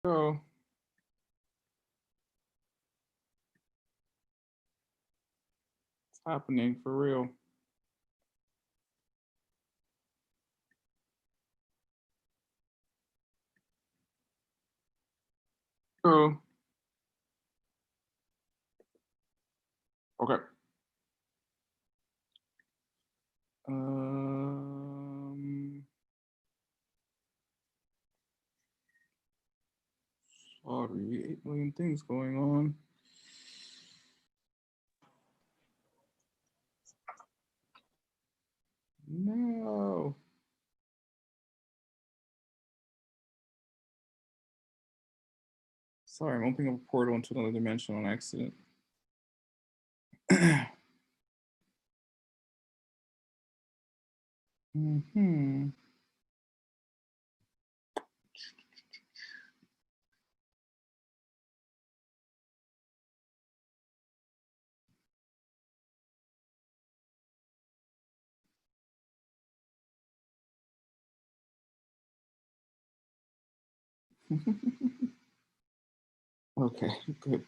Go. It's happening for real. Go. Okay. Sorry, 8 million things going on. No. Sorry, I'm opening up a portal into another dimension on accident. Mm-hmm. Okay, good.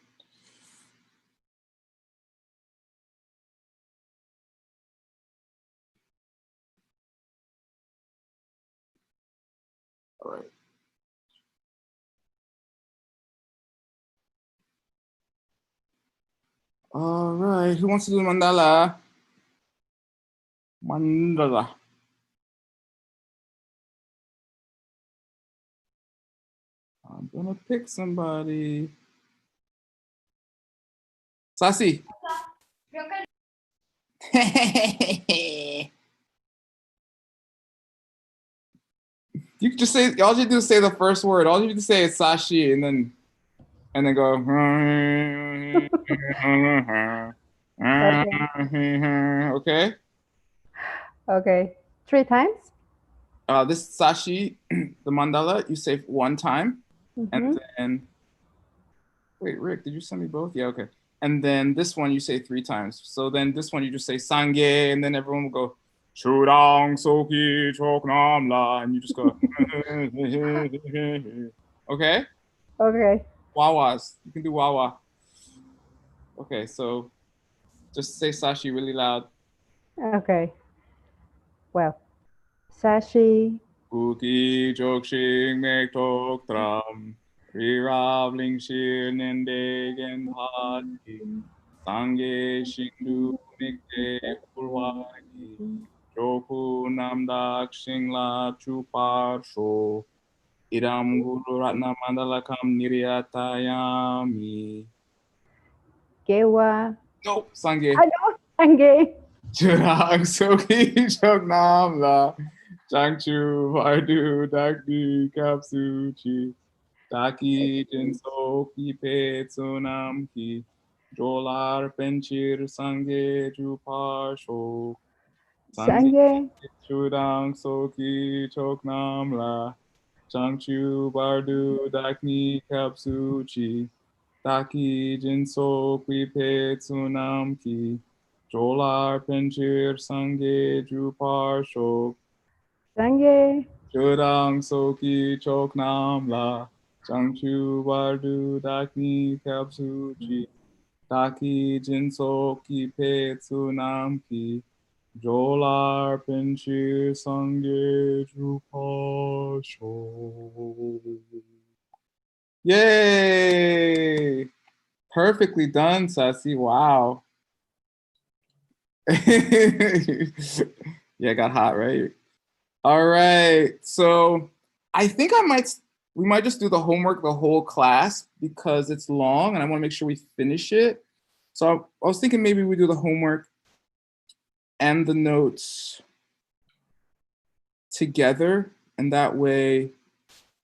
All right. All right. Who wants to do the mandala? Mandala. I'm gonna pick somebody. Sassy. You can just say, all you do is say the first word. All you need to say is Sashi and then go. Okay. Okay. 3 times? This Sashi, the mandala, you say one time. And Mm-hmm. then, wait, Rick, did you send me both? Yeah, okay. And then this one you say 3 times. So then this one you just say Sangye, and then everyone will go, Churang Soki Choknam La, and you just go, okay? Okay. Wawas. You can do Wawa. Okay, so just say Sashi really loud. Okay. Well, Sashi. Kuki Chokshing Mek Tok Tram, Riravling Shir Nendegen Hati, Sange Shindu Nikte Purwaki, Joku Namdak Shingla Chuparsho, Idam Guru Ratna Mandalakam Niryatayami. Gewa. Nope, Sange. I know. Sange. Churang Soki Chognam La, Changchu Vardu Dakdi Kapsuchi, Taki Jinso Ki Pe Tsunam Ki, Jolar Penchir Sange Jupasho, Sange Sange. Chudang Soki Choknam La, Changchu Bardu Dakni Kapsuchi, Taki Jinso Ki Pe Tsunam Ki, Jolar Penchir Sange Jupar Shok, Sange. Chudang Soki Choknam La, Changchu Bardu Dakni Kapsuchi, Taki Jinso Ki Pe Tsunam Ki, Jolar Penchir Sange Jupar Shok. Yay! Perfectly done, Sassy. Wow. Yeah, got hot, right? All right. So I think we might just do the homework the whole class because it's long and I want to make sure we finish it. So I was thinking maybe we do the homework and the notes together, and that way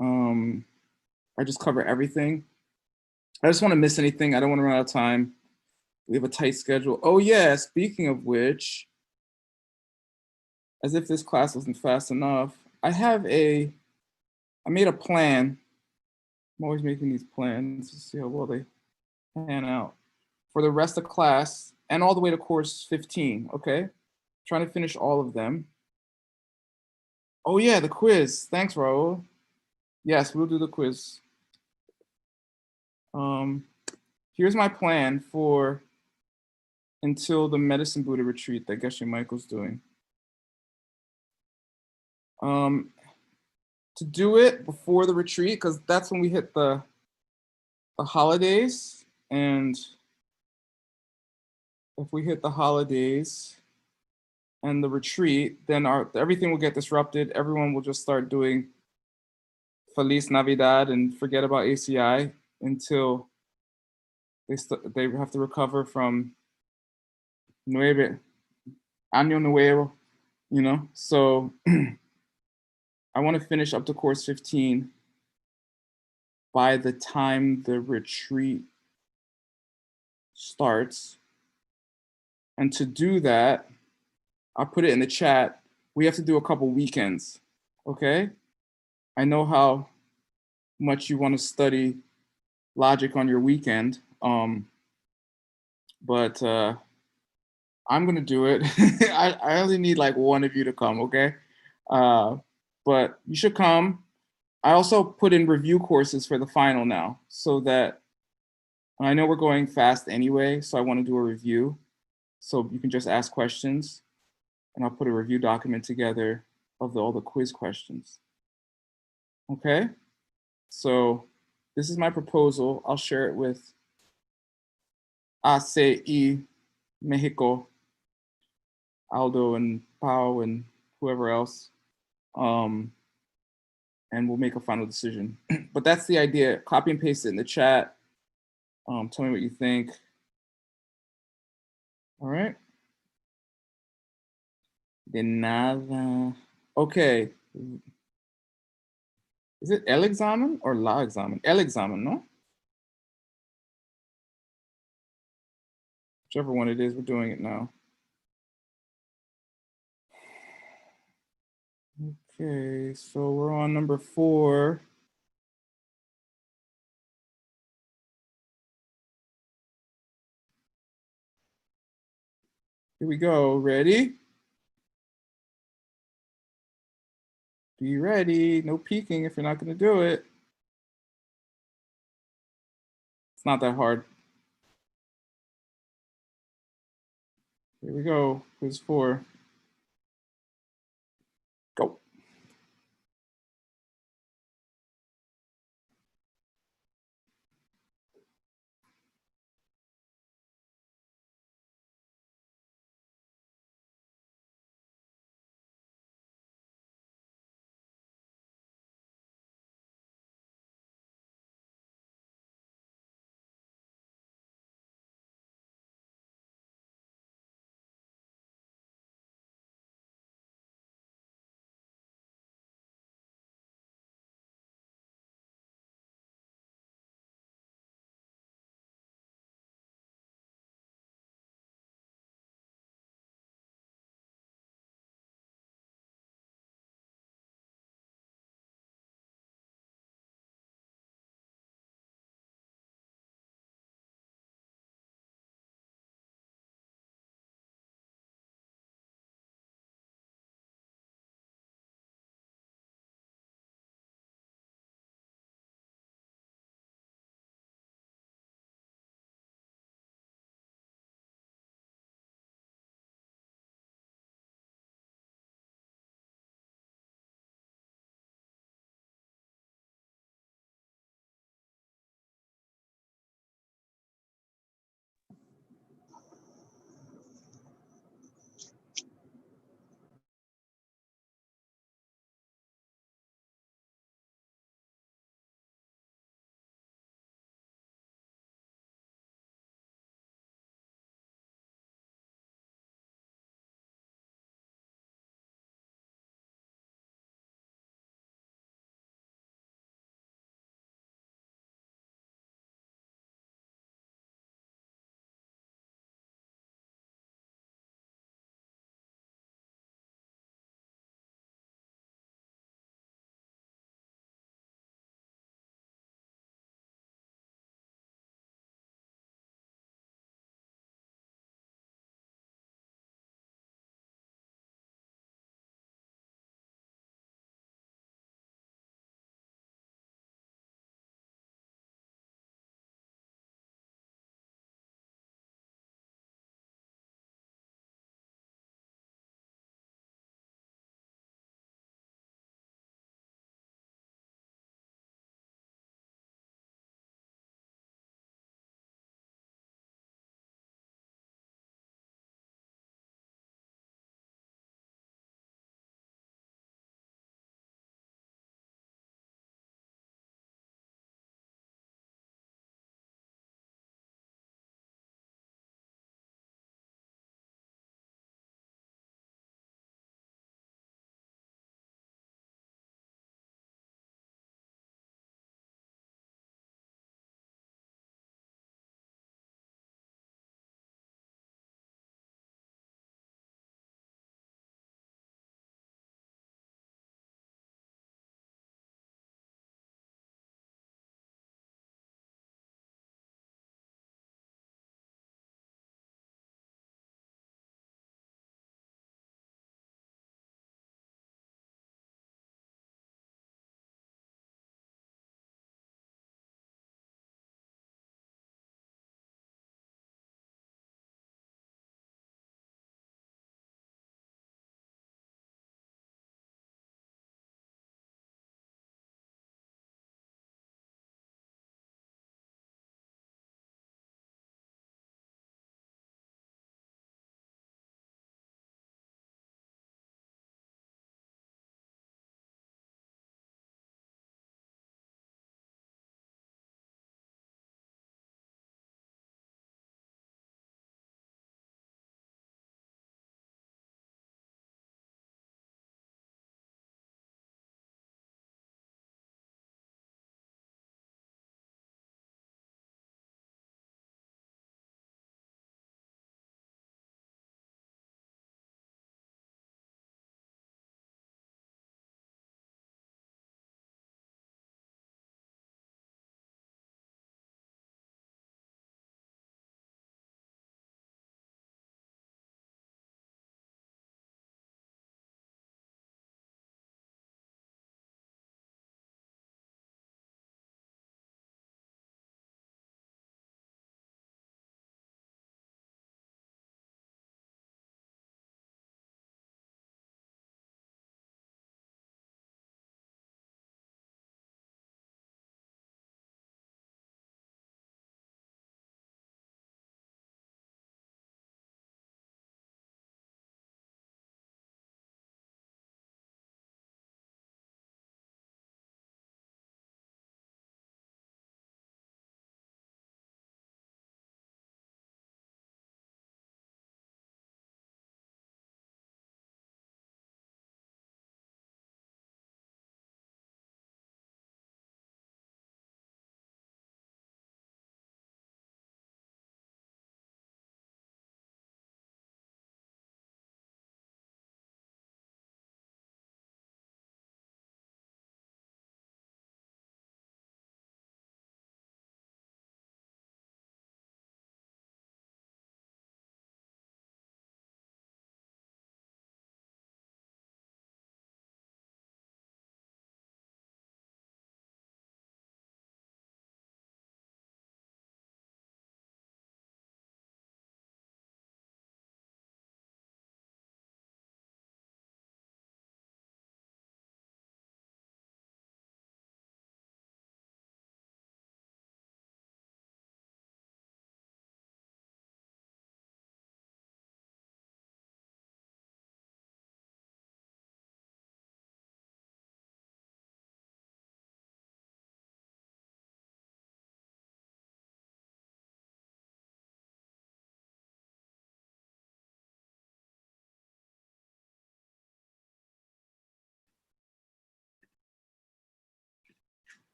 um, I just cover everything. I just want to miss anything. I don't want to run out of time. We have a tight schedule. Oh yeah, speaking of which, as if this class wasn't fast enough, I made a plan. I'm always making these plans to see how well they pan out for the rest of class and all the way to course 15. Okay, trying to finish all of them. Oh yeah, the quiz. Thanks, Raul. Yes, we'll do the quiz. Um, here's my plan for until the Medicine Buddha retreat that Geshe Michael's doing. To do it before the retreat, because that's when we hit the holidays. And if we hit the holidays and the retreat, then everything will get disrupted. Everyone will just start doing Feliz Navidad and forget about ACI until they have to recover from Nueve, Año Nuevo, you know? So I want to finish up to course 15 by the time the retreat starts. And to do that, I'll put it in the chat. We have to do a couple weekends, okay? I know how much you want to study logic on your weekend, but I'm gonna do it. I only need like one of you to come, okay? But you should come. I also put in review courses for the final now, so that I know we're going fast anyway, so I want to do a review. So you can just ask questions, and I'll put a review document together of all the quiz questions. Okay? So this is my proposal. I'll share it with ACI Mexico, Aldo and Pau and whoever else. And we'll make a final decision. But that's the idea. Copy and paste it in the chat. Tell me what you think. All right. De nada. Okay. Is it el examen or la examen? El examen, no? Whichever one it is, we're doing it now. Okay, so we're on number 4. Here we go. Ready? Be ready. No peeking if you're not going to do it. It's not that hard. Here we go. Quiz 4. Go.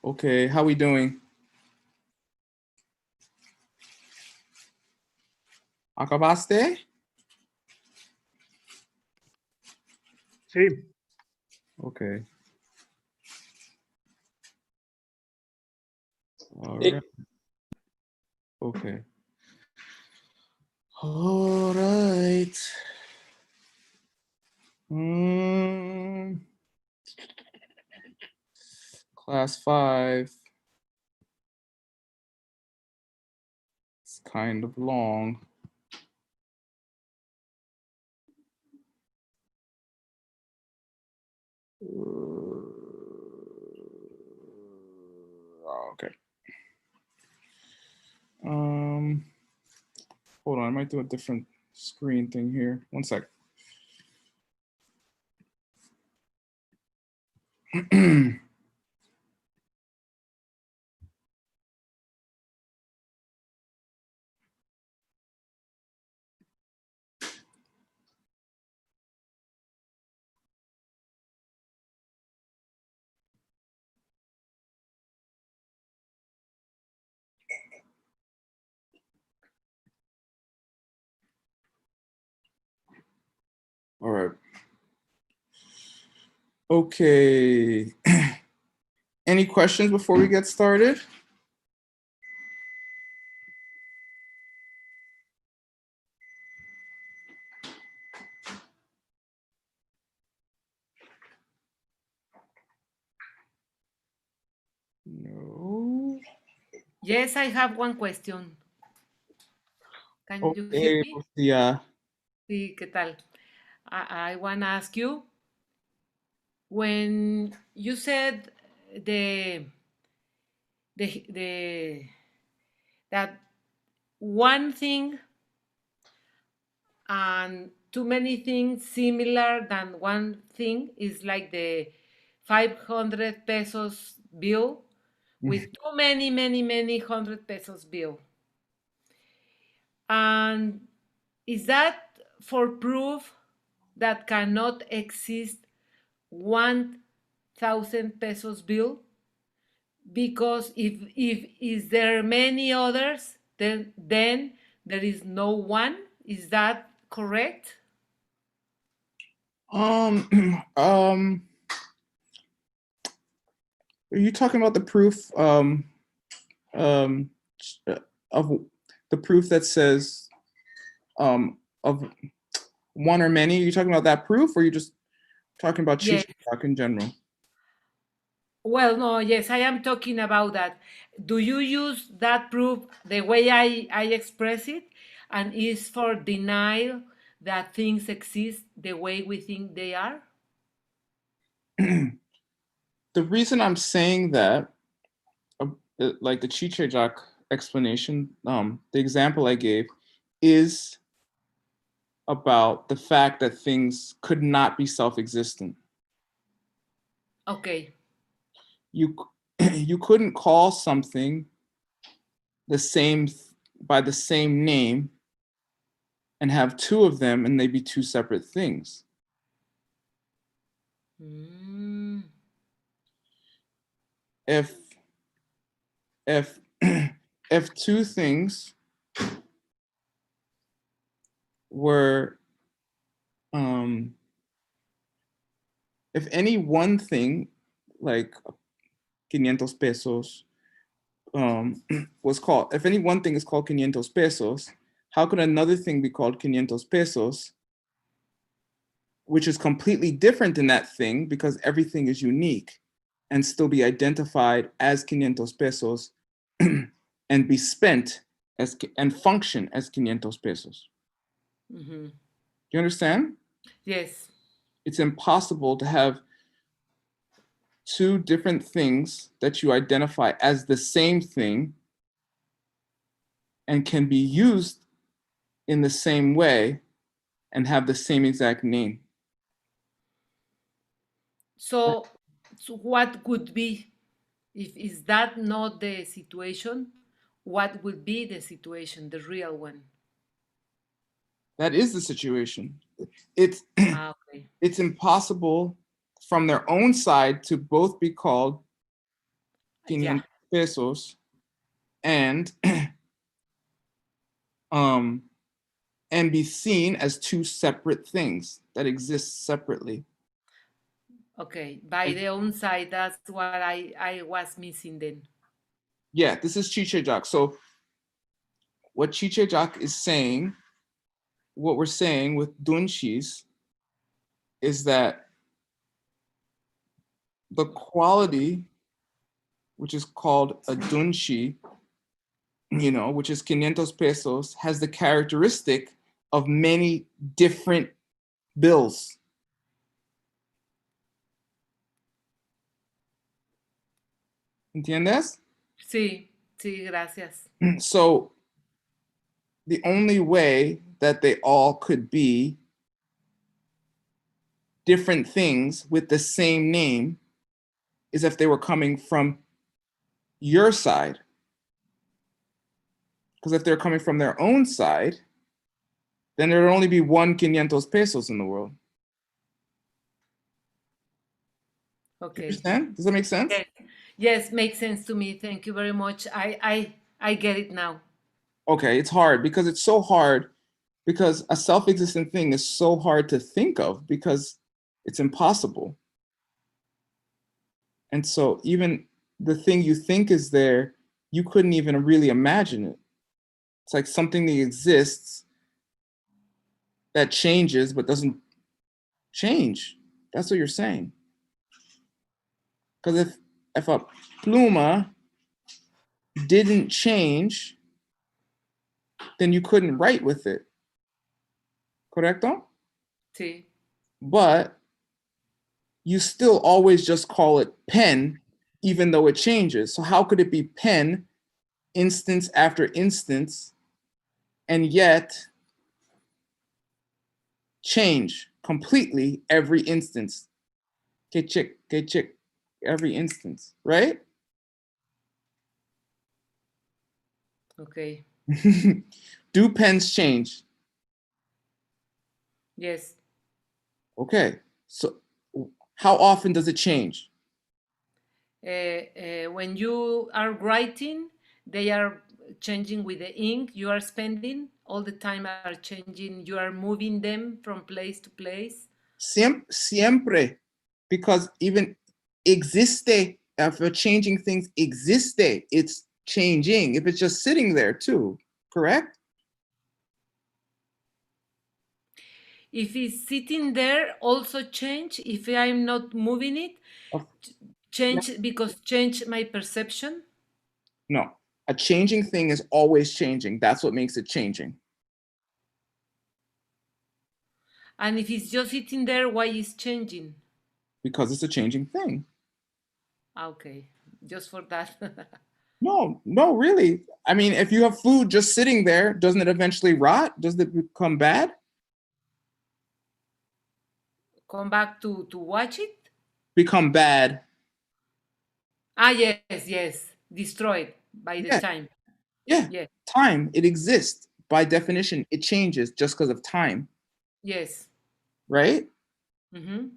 Okay, how we doing? ¿Acabaste? Sí. Okay. All Sí. right. Okay. All right. Class 5. It's kind of long. Okay. Hold on, I might do a different screen thing here. One sec. All right. Okay. Any questions before we get started? No. Yes, I have one question. Can you hear Okay, me? yeah. Sí, ¿qué tal? I want to ask you, when you said the the that one thing and too many things similar than one thing is like the 500 pesos bill with too many hundred pesos bill. And is that for proof that cannot exist 1,000 pesos bill? Because if is there many others, then there is no one. Is that correct? Are you talking about the proof um, of the proof that says of one or many? Are you talking about that proof, or are you just talking about Yes. Chichak in general? Well, no, yes, I am talking about that. Do you use that proof the way I express it? And is for denial that things exist the way we think they are? The reason I'm saying that, like the Chichak explanation, the example I gave, is about the fact that things could not be self-existent. Okay. You you couldn't call something the same by the same name and have two of them and they be two separate things. Mm. If if two things were if any one thing like 500 pesos was called, if any one thing is called 500 pesos, how could another thing be called 500 pesos, which is completely different than that thing because everything is unique, and still be identified as 500 pesos and be spent as and function as 500 pesos? Mm-hmm. You understand? Yes. It's impossible to have two different things that you identify as the same thing and can be used in the same way and have the same exact name. So what would be, if is that not the situation, what would be the situation, the real one? That is the situation. It's Okay. it's impossible from their own side to both be called Yeah. 500 pesos and and be seen as two separate things that exist separately. Okay. By the own side, that's what I was missing then. Yeah, this is Chiche Jock. So what Chiche Jock is saying, what we're saying with Dunshis is that the quality, which is called a Dunshi, which is 500 pesos, has the characteristic of many different bills. ¿Entiendes? Sí, sí, gracias. So the only way that they all could be different things with the same name is if they were coming from your side. Because if they're coming from their own side, then there would only be one 500 pesos in the world. Okay. You understand? Does that make sense? Yes. Yes, makes sense to me. Thank you very much. I get it now. Okay, it's hard because it's so hard because a self-existent thing is so hard to think of because it's impossible. And so even the thing you think is there, you couldn't even really imagine it. It's like something that exists that changes but doesn't change. That's what you're saying. Because if a pluma didn't change, then you couldn't write with it. Correcto? Sí. But you still always just call it pen, even though it changes. So how could it be pen instance after instance and yet change completely every instance? Que check, every instance, right? Okay. Do pens change? Yes. Okay, so how often does it change? When you are writing, they are changing with the ink you are spending. All the time are changing. You are moving them from place to place. Siempre, because even existe, if you're changing things, existe, it's changing. If it's just sitting there too, correct? If it's sitting there, also change. If I'm not moving it, Of- change because change my perception. No, a changing thing is always changing. That's what makes it changing. And if it's just sitting there, why is changing? Because it's a changing thing. Okay, just for that. No, really. I mean, if you have food just sitting there, doesn't it eventually rot? Doesn't it become bad? Come back to watch it. Become bad. Ah, yes. Destroyed by the Yeah, time. yeah. Yes, Time, it exists. By definition, it changes just because of time, yes. right? Mm-hmm.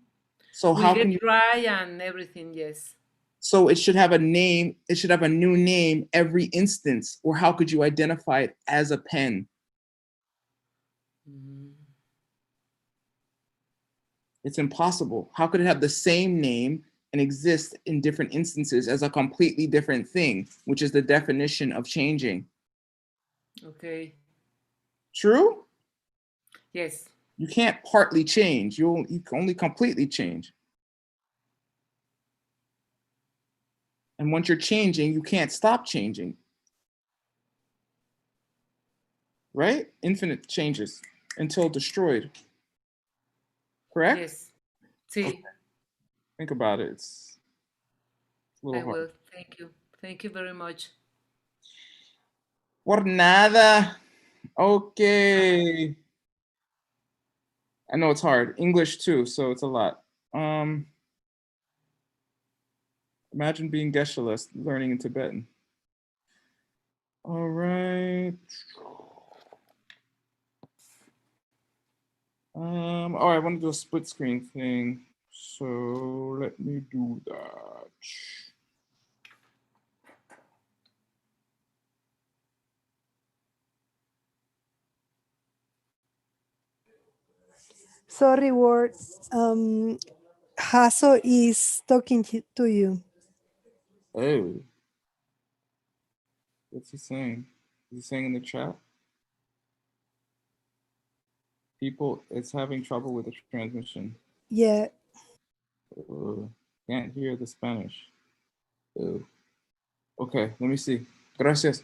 So Will how can get you dry and everything. Yes. so it should have a name, it should have a new name every instance, or how could you identify it as a pen? Mm. It's impossible. How could it have the same name and exist in different instances as a completely different thing, which is the definition of changing? Okay. True? Yes. You can't partly change. You can only completely change. And once you're changing, you can't stop changing. Right? Infinite changes until destroyed. Correct? Yes. See, Think about it. It's a little I hard. will. Thank you. Thank you very much. Por nada. Okay. I know it's hard. English too, so it's a lot. Um, Imagine being Geshe-less, learning in Tibetan. All right. All right, I want to do a split screen thing. So let me do that. Sorry, word. Hasso is talking to you. Oh, what's he saying? Is he saying in the chat? People, it's having trouble with the transmission. Yeah. Can't hear the Spanish. Okay, let me see. Gracias.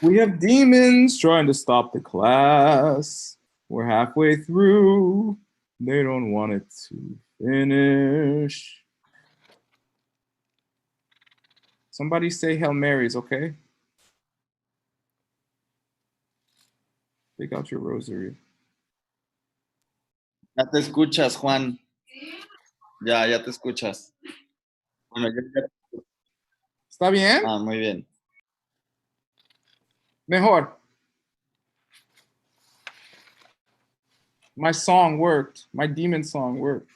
We have demons trying to stop the class. We're halfway through. They don't want it to finish. Somebody say Hail Marys, okay? Take out your rosary. Ya te escuchas, Juan. Ya te escuchas. Bueno, ¿Está bien? Ah, muy bien. Mejor. My song worked. My demon song worked.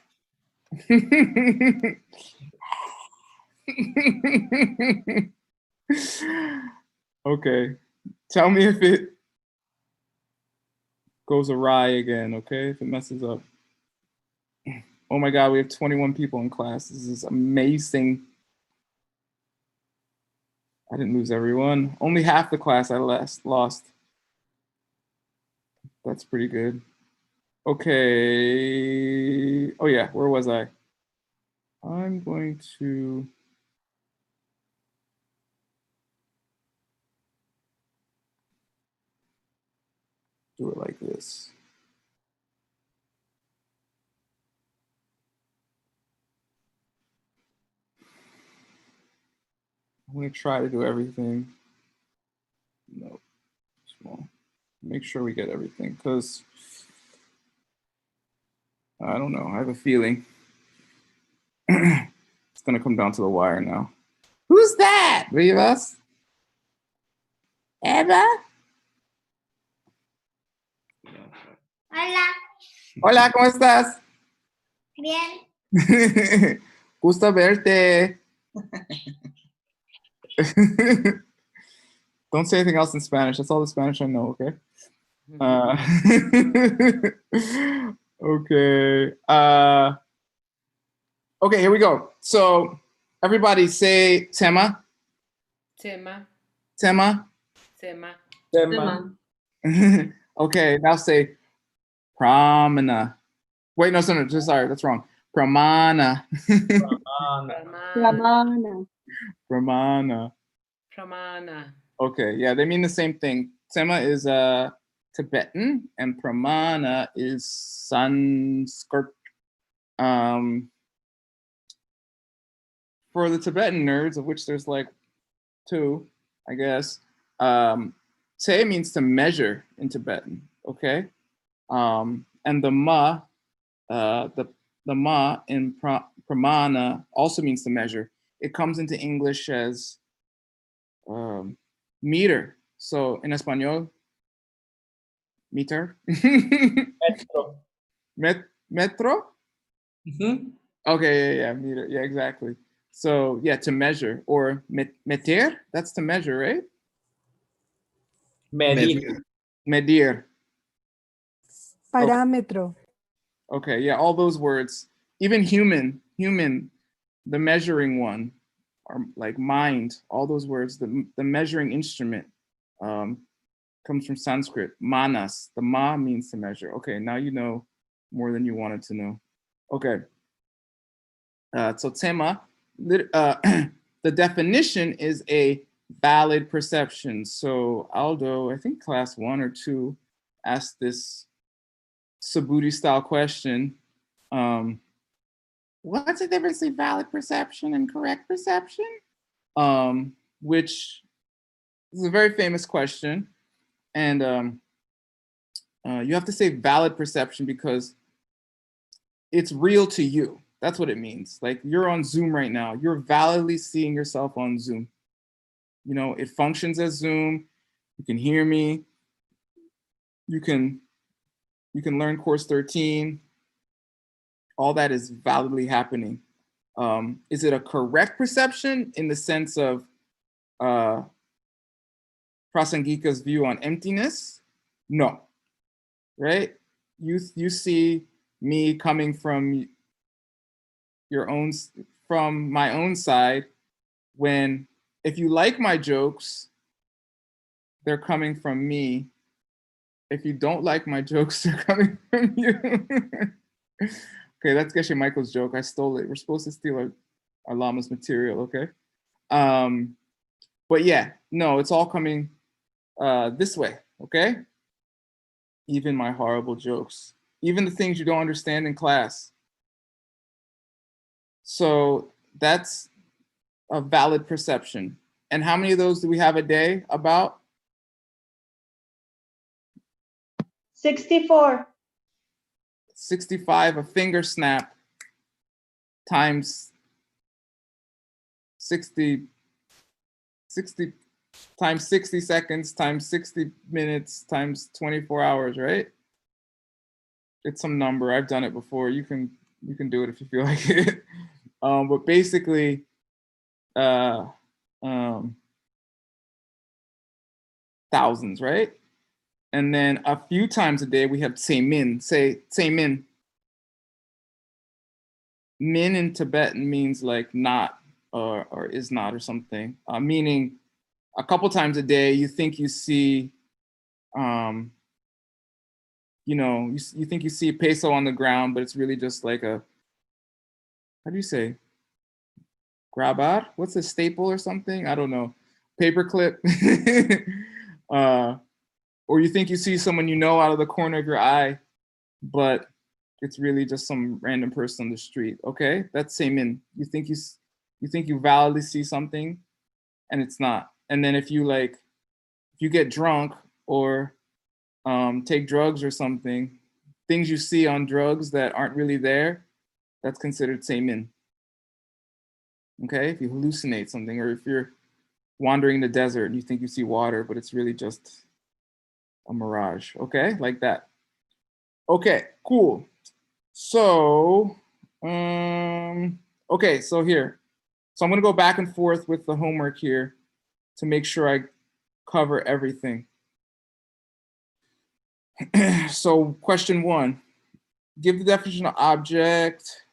Okay. Tell me if it goes awry again, okay? If it messes up. Oh my God, we have 21 people in class. This is amazing. I didn't lose everyone. Only half the class I lost. That's pretty good. Okay. Oh yeah, where was I? I'm going to do it like this. I'm gonna try to do everything. No, small. Make sure we get everything, because I don't know. I have a feeling it's gonna come down to the wire now. Who's that? Rivas? Eva? Hola, Hola, ¿cómo estás? bien. Gusto verte. Don't say anything else in Spanish. That's all the Spanish I know, okay? Okay. Okay, here we go. So everybody say tema. Tema. Tema. Tema. Tema. Okay, now say pramana. Wait, no, sorry, that's wrong. Pramana. Pramana. Pramana. Pramana. Okay, yeah, they mean the same thing. Tema is Tibetan and pramana is Sanskrit. For the Tibetan nerds, of which there's like 2, I guess, te means to measure in Tibetan, okay? And the ma, the ma in pramana also means to measure. It comes into English as meter. So in Espanol, meter. Metro. Metro? Mm-hmm. Okay, yeah, meter. Yeah, exactly. So yeah, to measure, or meter, that's to measure, right? Medir. Medir. Parámetro. Okay, yeah, all those words. Even human, the measuring one, or like mind, all those words, the measuring instrument comes from Sanskrit. Manas, the ma means to measure. Okay, now you know more than you wanted to know. Okay. So tema, the definition is a valid perception. So Aldo, I think class 1 or 2 asked this Subudi style question. What's the difference between valid perception and correct perception? Which is a very famous question. And you have to say valid perception because it's real to you. That's what it means. Like you're on Zoom right now. You're validly seeing yourself on Zoom. You know, it functions as Zoom. You can hear me. You can learn course 13. All that is validly happening. Is it a correct perception in the sense of Prasangika's view on emptiness? No, right? You see me coming from from my own side when if you like my jokes, they're coming from me. If you don't like my jokes, they're coming from you. Okay, that's Geshe Michael's joke. I stole it. We're supposed to steal our llama's material, okay? But yeah, no, it's all coming this way, okay? Even my horrible jokes, even the things you don't understand in class. So that's a valid perception. And how many of those do we have a day? About 64. 65, a finger snap times 60 times 60 seconds times 60 minutes times 24 hours, right? It's some number. I've done it before. You can do it if you feel like it. But basically, thousands, right? And then a few times a day we have say min. Say min. Min in Tibetan means like not or is not or something. Meaning a couple times a day you think you see you know, you think you see a peso on the ground, but it's really just like a, how do you say? Grabar? What's a staple or something? I don't know. Paperclip. Or you think you see someone you know out of the corner of your eye, but it's really just some random person on the street. Okay, that's seimin. You think you validly see something, and it's not. And then if you get drunk or take drugs or something, things you see on drugs that aren't really there, that's considered seimin. Okay, if you hallucinate something, or if you're wandering in the desert and you think you see water, but it's really just a mirage. Okay, like that. Okay, cool. So, okay, so here. So I'm gonna go back and forth with the homework here to make sure I cover everything. So question 1, give the definition of object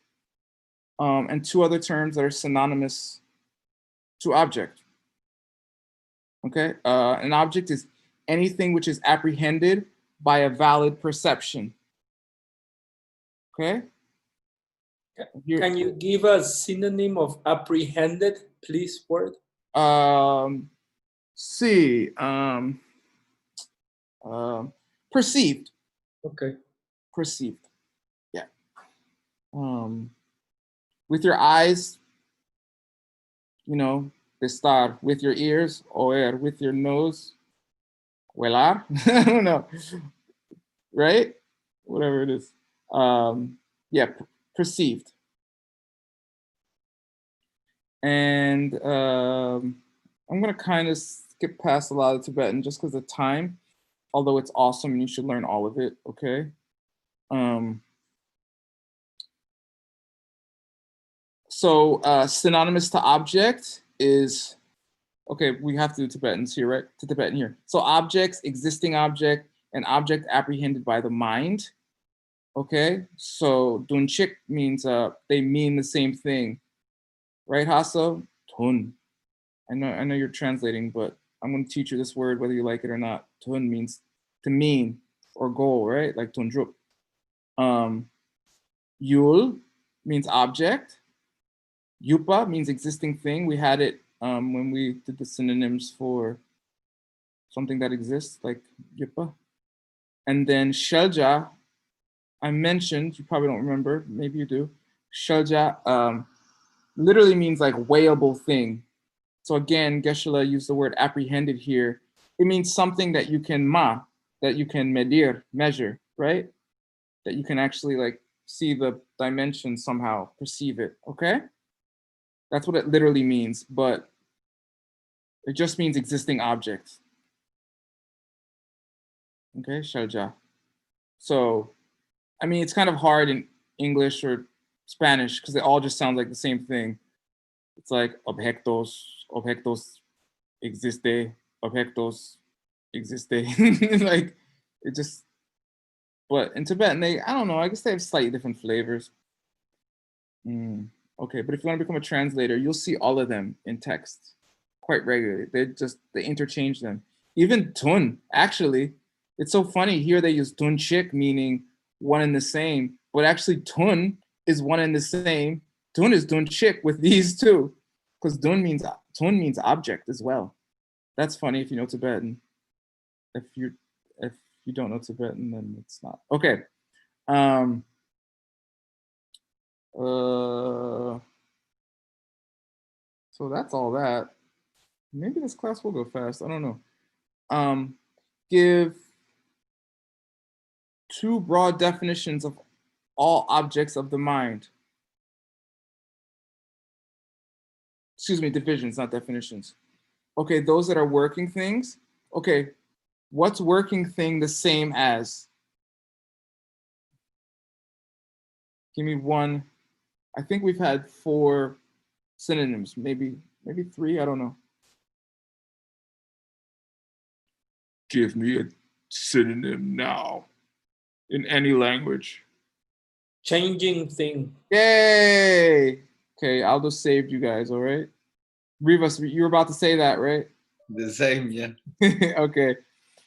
and 2 other terms that are synonymous to object. Okay, an object is anything which is apprehended by a valid perception. Okay. Can you give a synonym of apprehended, please, word? See, perceived. Okay. Perceived. Yeah. With your eyes, you know, estar. With your ears, oír. With your nose, huelar. I don't know. Right? Whatever it is. Yeah, perceived. And I'm gonna kind of skip past a lot of Tibetan just because of time, although it's awesome and you should learn all of it, okay? So synonymous to object is, okay, we have to do Tibetans here, right? To Tibetan here. So objects, existing object, an object apprehended by the mind, okay? So dunchik means they mean the same thing, right, Hasso? Tun. I know you're translating, but I'm going to teach you this word whether you like it or not. Tun means to mean or goal, right? Like tunjup. Yul means object. Yupa means existing thing. We had it when we did the synonyms for something that exists, like yupa. And then shelja, I mentioned, you probably don't remember, maybe you do. Shelja literally means like weighable thing. So again, Geshe-la used the word apprehended here. It means something that you can that you can measure, right? That you can actually like see the dimension somehow, perceive it, okay? That's what it literally means, but it just means existing objects. Okay, shelja. So, I mean, it's kind of hard in English or Spanish because they all just sound like the same thing. It's like objetos existe, objetos existe. Like It just, but in Tibetan, I don't know, I guess they have slightly different flavors. Okay, but if you want to become a translator, you'll see all of them in text quite regularly. They interchange them. Even tun, actually, it's so funny. Here they use tun chik, meaning one and the same, but actually tun is one and the same. Tun is tun chik with these two, because tun means object as well. That's funny if you know Tibetan. If you don't know Tibetan, then it's not. Okay. So that's all that. Maybe this class will go fast. I don't know. Give 2 broad definitions of all objects of the mind. Excuse me, divisions, not definitions. Okay, those that are working things. Okay, what's working thing the same as? Give me one. I think we've had 4 synonyms, maybe 3, I don't know. Give me a synonym now in any language. Changing thing. Yay! Okay, Aldo saved you guys, all right? Rivas, you were about to say that, right? The same, yeah. Okay.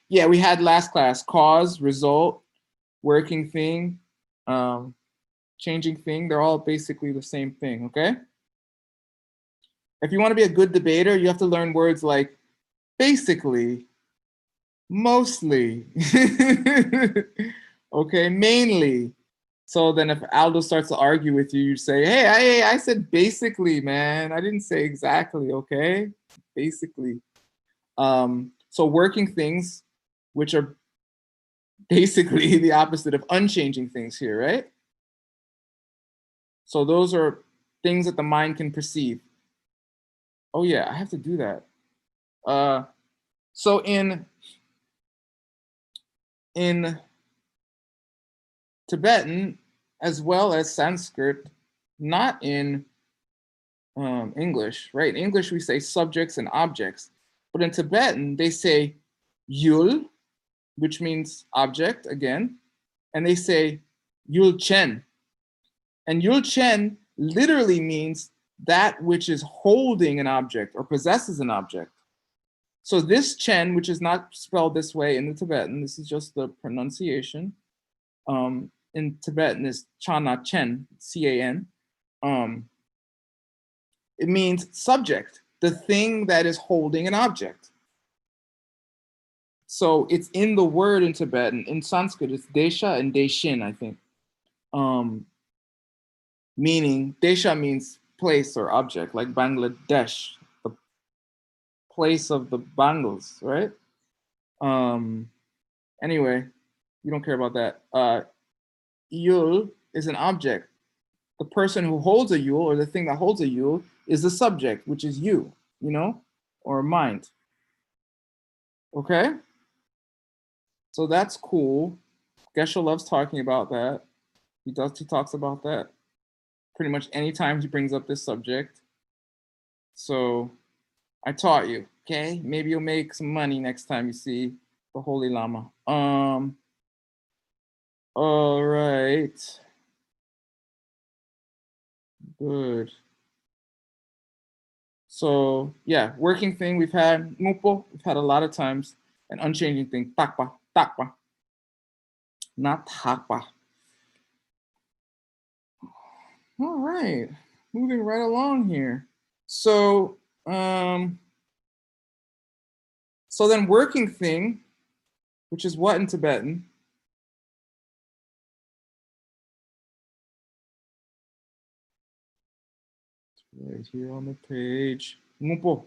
Yeah, we had last class, cause, result, working thing, changing thing. They're all basically the same thing, okay? If you want to be a good debater, you have to learn words like basically, mostly, okay, mainly. So then if Aldo starts to argue with you, you say, hey, I said basically, man. I didn't say exactly, okay? Basically. So working things, which are basically the opposite of unchanging things here, right? So those are things that the mind can perceive. Oh yeah, I have to do that. So in Tibetan, as well as Sanskrit, not in English, right? In English, we say subjects and objects. But in Tibetan, they say yul, which means object again. And they say yul chen. And yul chen literally means that which is holding an object or possesses an object. So this chen, which is not spelled this way in the Tibetan, this is just the pronunciation. In Tibetan is chana chen, C-A-N. It means subject, the thing that is holding an object. So it's in the word in Tibetan. In Sanskrit, it's desha and deshin, I think. Meaning, desha means place or object, like Bangladesh, the place of the Bangals, right? Anyway, we don't care about that. Yul is an object. The person who holds a yul, or the thing that holds a yul, is the subject, which is you know, or mind. Okay? So that's cool. Geshe loves talking about that. He talks about that pretty much anytime he brings up this subject. So I taught you, okay? Maybe you'll make some money next time you see the Holy Lama. All right. Good. So yeah, working thing we've had ngupo, we've had a lot of times, and unchanging thing, takpa, not takpa. All right, moving right along here. So then working thing, which is what in Tibetan? Right here on the page, ngupo.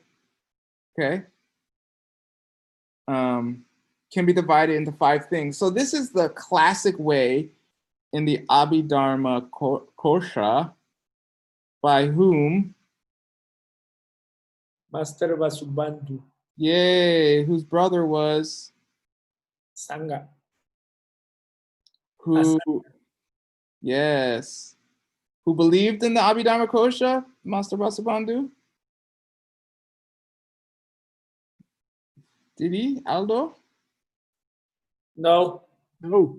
Okay. Can be divided into 5 things. So this is the classic way in the Abhidharma Kosha, by whom? Master Vasubandhu. Yay, whose brother was? Sangha. Who? Yes. Who believed in the Abhidharma Kosha, Master Vasubandhu? Did he, Aldo? No. No.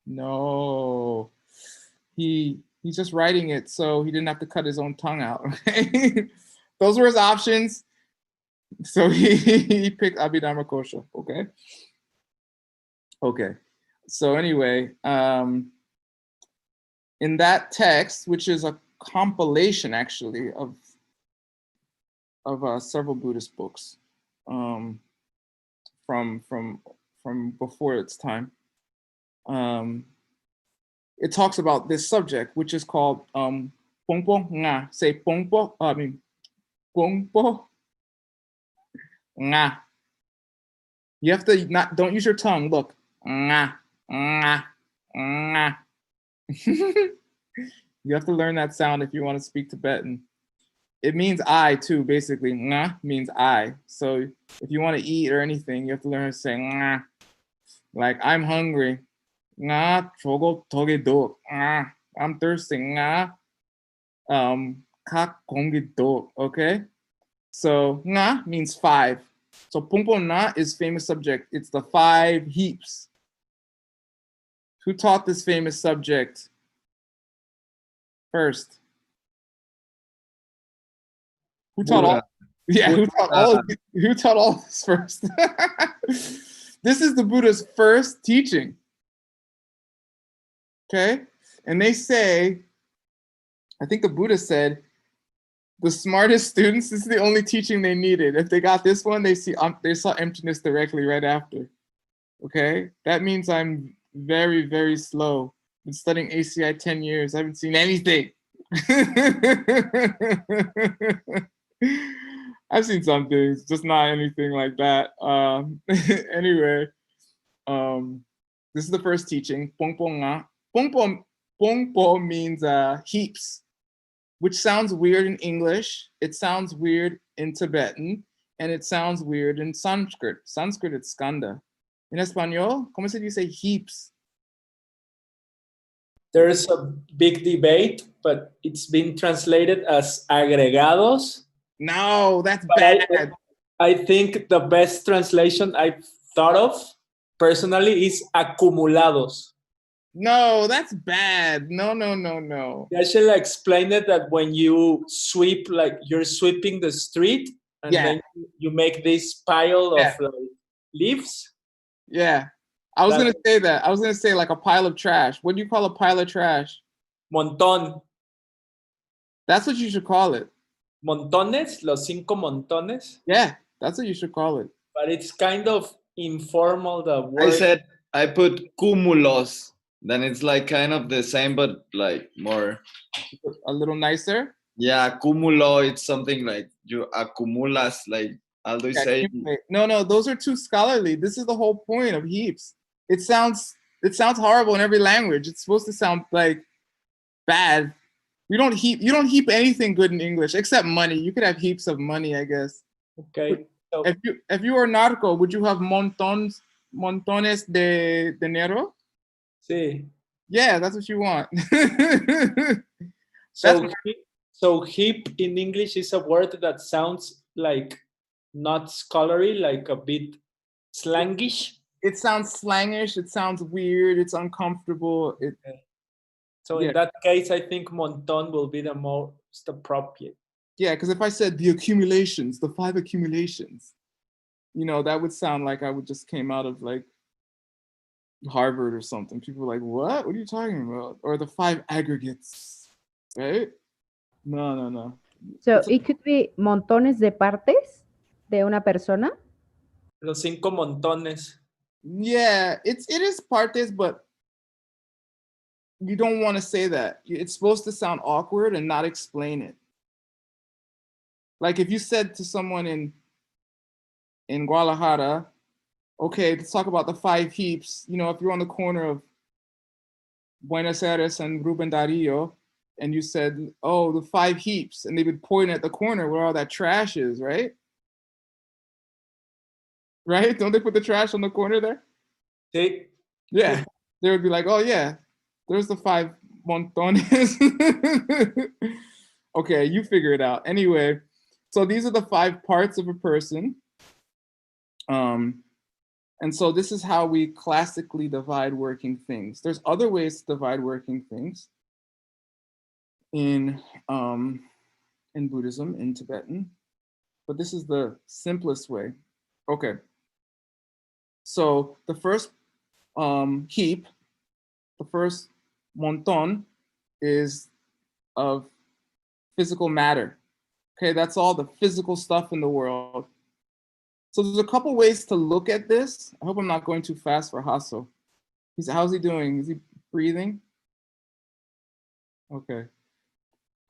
No. He's just writing it so he didn't have to cut his own tongue out. Okay? Those were his options. So he picked Abhidharma Kosha. Okay. Okay. So anyway, in that text, which is a compilation actually of several Buddhist books from before its time, it talks about this subject, which is called pongpo nga. Say pongpo. I mean pongpo nga. You have to don't use your tongue. Look, nga nga nga. You have to learn that sound if you want to speak Tibetan. It means I too, basically. Nga means I. So if you want to eat or anything, you have to learn to say nga. Like I'm hungry. Nga chogo toge do. Nga I'm thirsty. Nga kak kongi do. Okay? So nga means 5. So pungpo na is famous subject. It's the 5 heaps. Who taught this famous subject first? Who taught all? Yeah, who taught all? Who taught all this first? This is the Buddha's first teaching. Okay, and they say, I think the Buddha said, the smartest students, this is the only teaching they needed. If they got this one, they saw emptiness directly right after. Okay, that means I'm very, very slow. Been studying ACI 10 years. I haven't seen anything. I've seen some things, just not anything like that. Anyway, this is the first teaching. Pongpo nga. Pongpo means heaps, which sounds weird in English. It sounds weird in Tibetan, and it sounds weird in Sanskrit. Sanskrit, it's skanda. In Espanol, ¿cómo se dice heaps? There's a big debate, but it's been translated as agregados. No, that's But bad. I think the best translation I've thought of personally is acumulados. No, that's bad. No. They actually explained it that when you sweep, like you're sweeping the street, and Yeah. then you make this pile of Yeah. like, leaves. Yeah. I was That- going to say that. I was going to say like a pile of trash. What do you call a pile of trash? Montón. That's what you should call it. Montones, los 5 montones. Yeah, that's what you should call it. But it's kind of informal, the I word. said I put cúmulos. Then it's like kind of the same, but like more. A little nicer. Yeah, cúmulo. It's something like you acumulas, like Aldo is Yeah, saying. accumulate. No, those are too scholarly. This is the whole point of heaps. It sounds horrible in every language. It's supposed to sound like bad. You don't heap anything good in English except money. You could have heaps of money, I guess. Okay. So, If you were narco, would you have montones de dinero? sí. Yeah, that's what you want. So heap in English is a word that sounds like not scholarly, like a bit slangish. It sounds slangish. It sounds weird. It's uncomfortable. So Yeah. in that case, I think monton will be the most appropriate. Yeah, because if I said the accumulations, the 5 accumulations, that would sound like I would just came out of like Harvard or something. People are like, what? What are you talking about? Or the 5 aggregates, right? No. So it could be montones de partes de una persona. Los 5 montones. Yeah, it is partes, but you don't want to say that. It's supposed to sound awkward and not explain it. Like if you said to someone in Guadalajara, okay, let's talk about the 5 heaps. If you're on the corner of Buenos Aires and Ruben Darío, and you said, oh, the 5 heaps, and they would point at the corner where all that trash is, right? Right? Don't they put the trash on the corner there? Sí. Yeah. They would be like, oh, yeah, there's the 5 montones. Okay, you figure it out. Anyway, so these are the 5 parts of a person. And And so this is how we classically divide working things. There's other ways to divide working things in Buddhism, in Tibetan, but this is the simplest way. Okay. So the first heap, the first monton is of physical matter. Okay, that's all the physical stuff in the world. So there's a couple ways to look at this. I hope I'm not going too fast for Hasso. How's he doing? Is he breathing? Okay.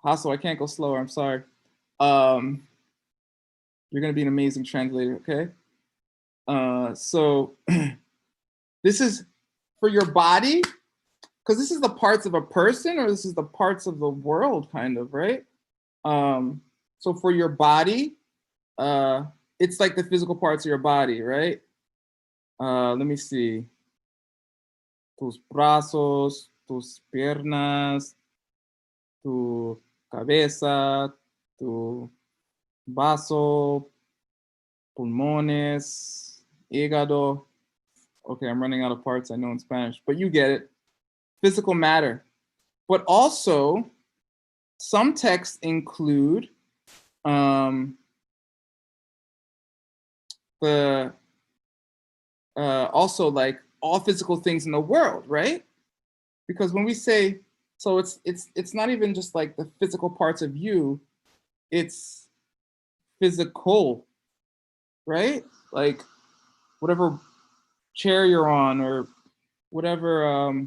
Hasso, I can't go slower, I'm sorry. You're gonna be an amazing translator, okay? So this is for your body, because this is the parts of a person or this is the parts of the world kind of, right? So for your body, it's like the physical parts of your body, right? Let me see. Tus brazos, tus piernas, tu cabeza, tu vaso, pulmones, hígado. Okay, I'm running out of parts I know in Spanish, but you get it. Physical matter. But also, some texts include also like all physical things in the world, right? Because when we say, so it's not even just like the physical parts of you, it's physical, right? Like whatever chair you're on or whatever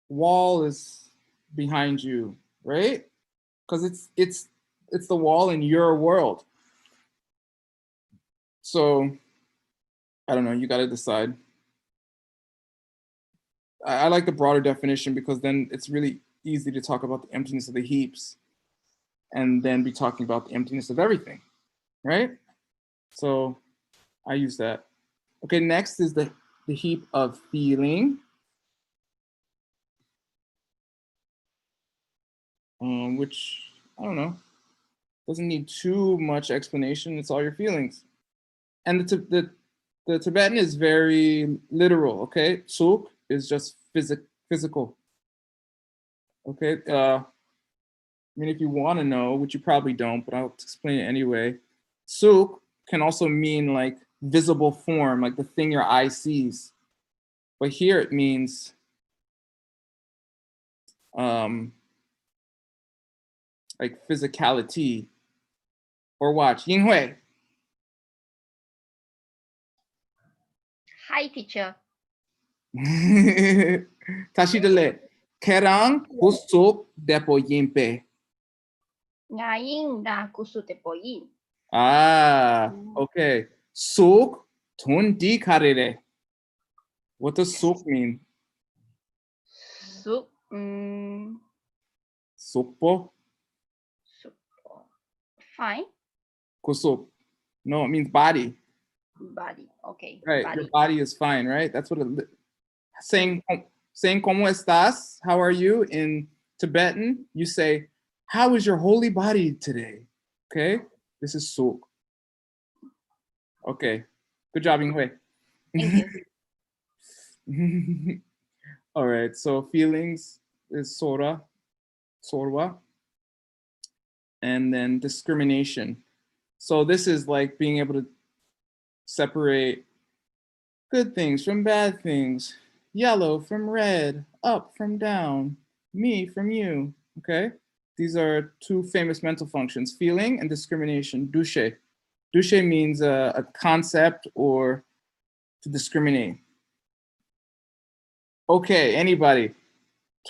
wall is behind you, right? Because it's the wall in your world. So I don't know, you got to decide. I like the broader definition because then it's really easy to talk about the emptiness of the heaps and then be talking about the emptiness of everything, right? So I use that. Okay, next is the heap of feeling. Which, I don't know, doesn't need too much explanation. It's all your feelings. And the Tibetan is very literal, okay? Suk is just physical. Okay, I mean, if you want to know, which you probably don't, but I'll explain it anyway. Suk can also mean like visible form, like the thing your eye sees. But here it means like physicality. Or watch, Yinghui. Hi, teacher. 다시 들래. Kerang kusuk depo yimpe. Ngayon na kusutepoyin. Ah, okay. Suk tun di karere. What does suk mean? Sup, Sukpo? sup, fine. Kusuk. No, it means body. Body, okay. Right, Body. your body is fine, right? That's what it, saying "Cómo estás?" How are you in Tibetan? You say, "How is your holy body today?" Okay, this is suk. Okay, good job, Yinghui. Thank you. All right, so feelings is sorwa, and then discrimination. So this is like being able to separate good things from bad things, yellow from red, up from down, me from you, okay? These are two famous mental functions, feeling and discrimination, dushe. Dushe means a concept or to discriminate. Okay, anybody,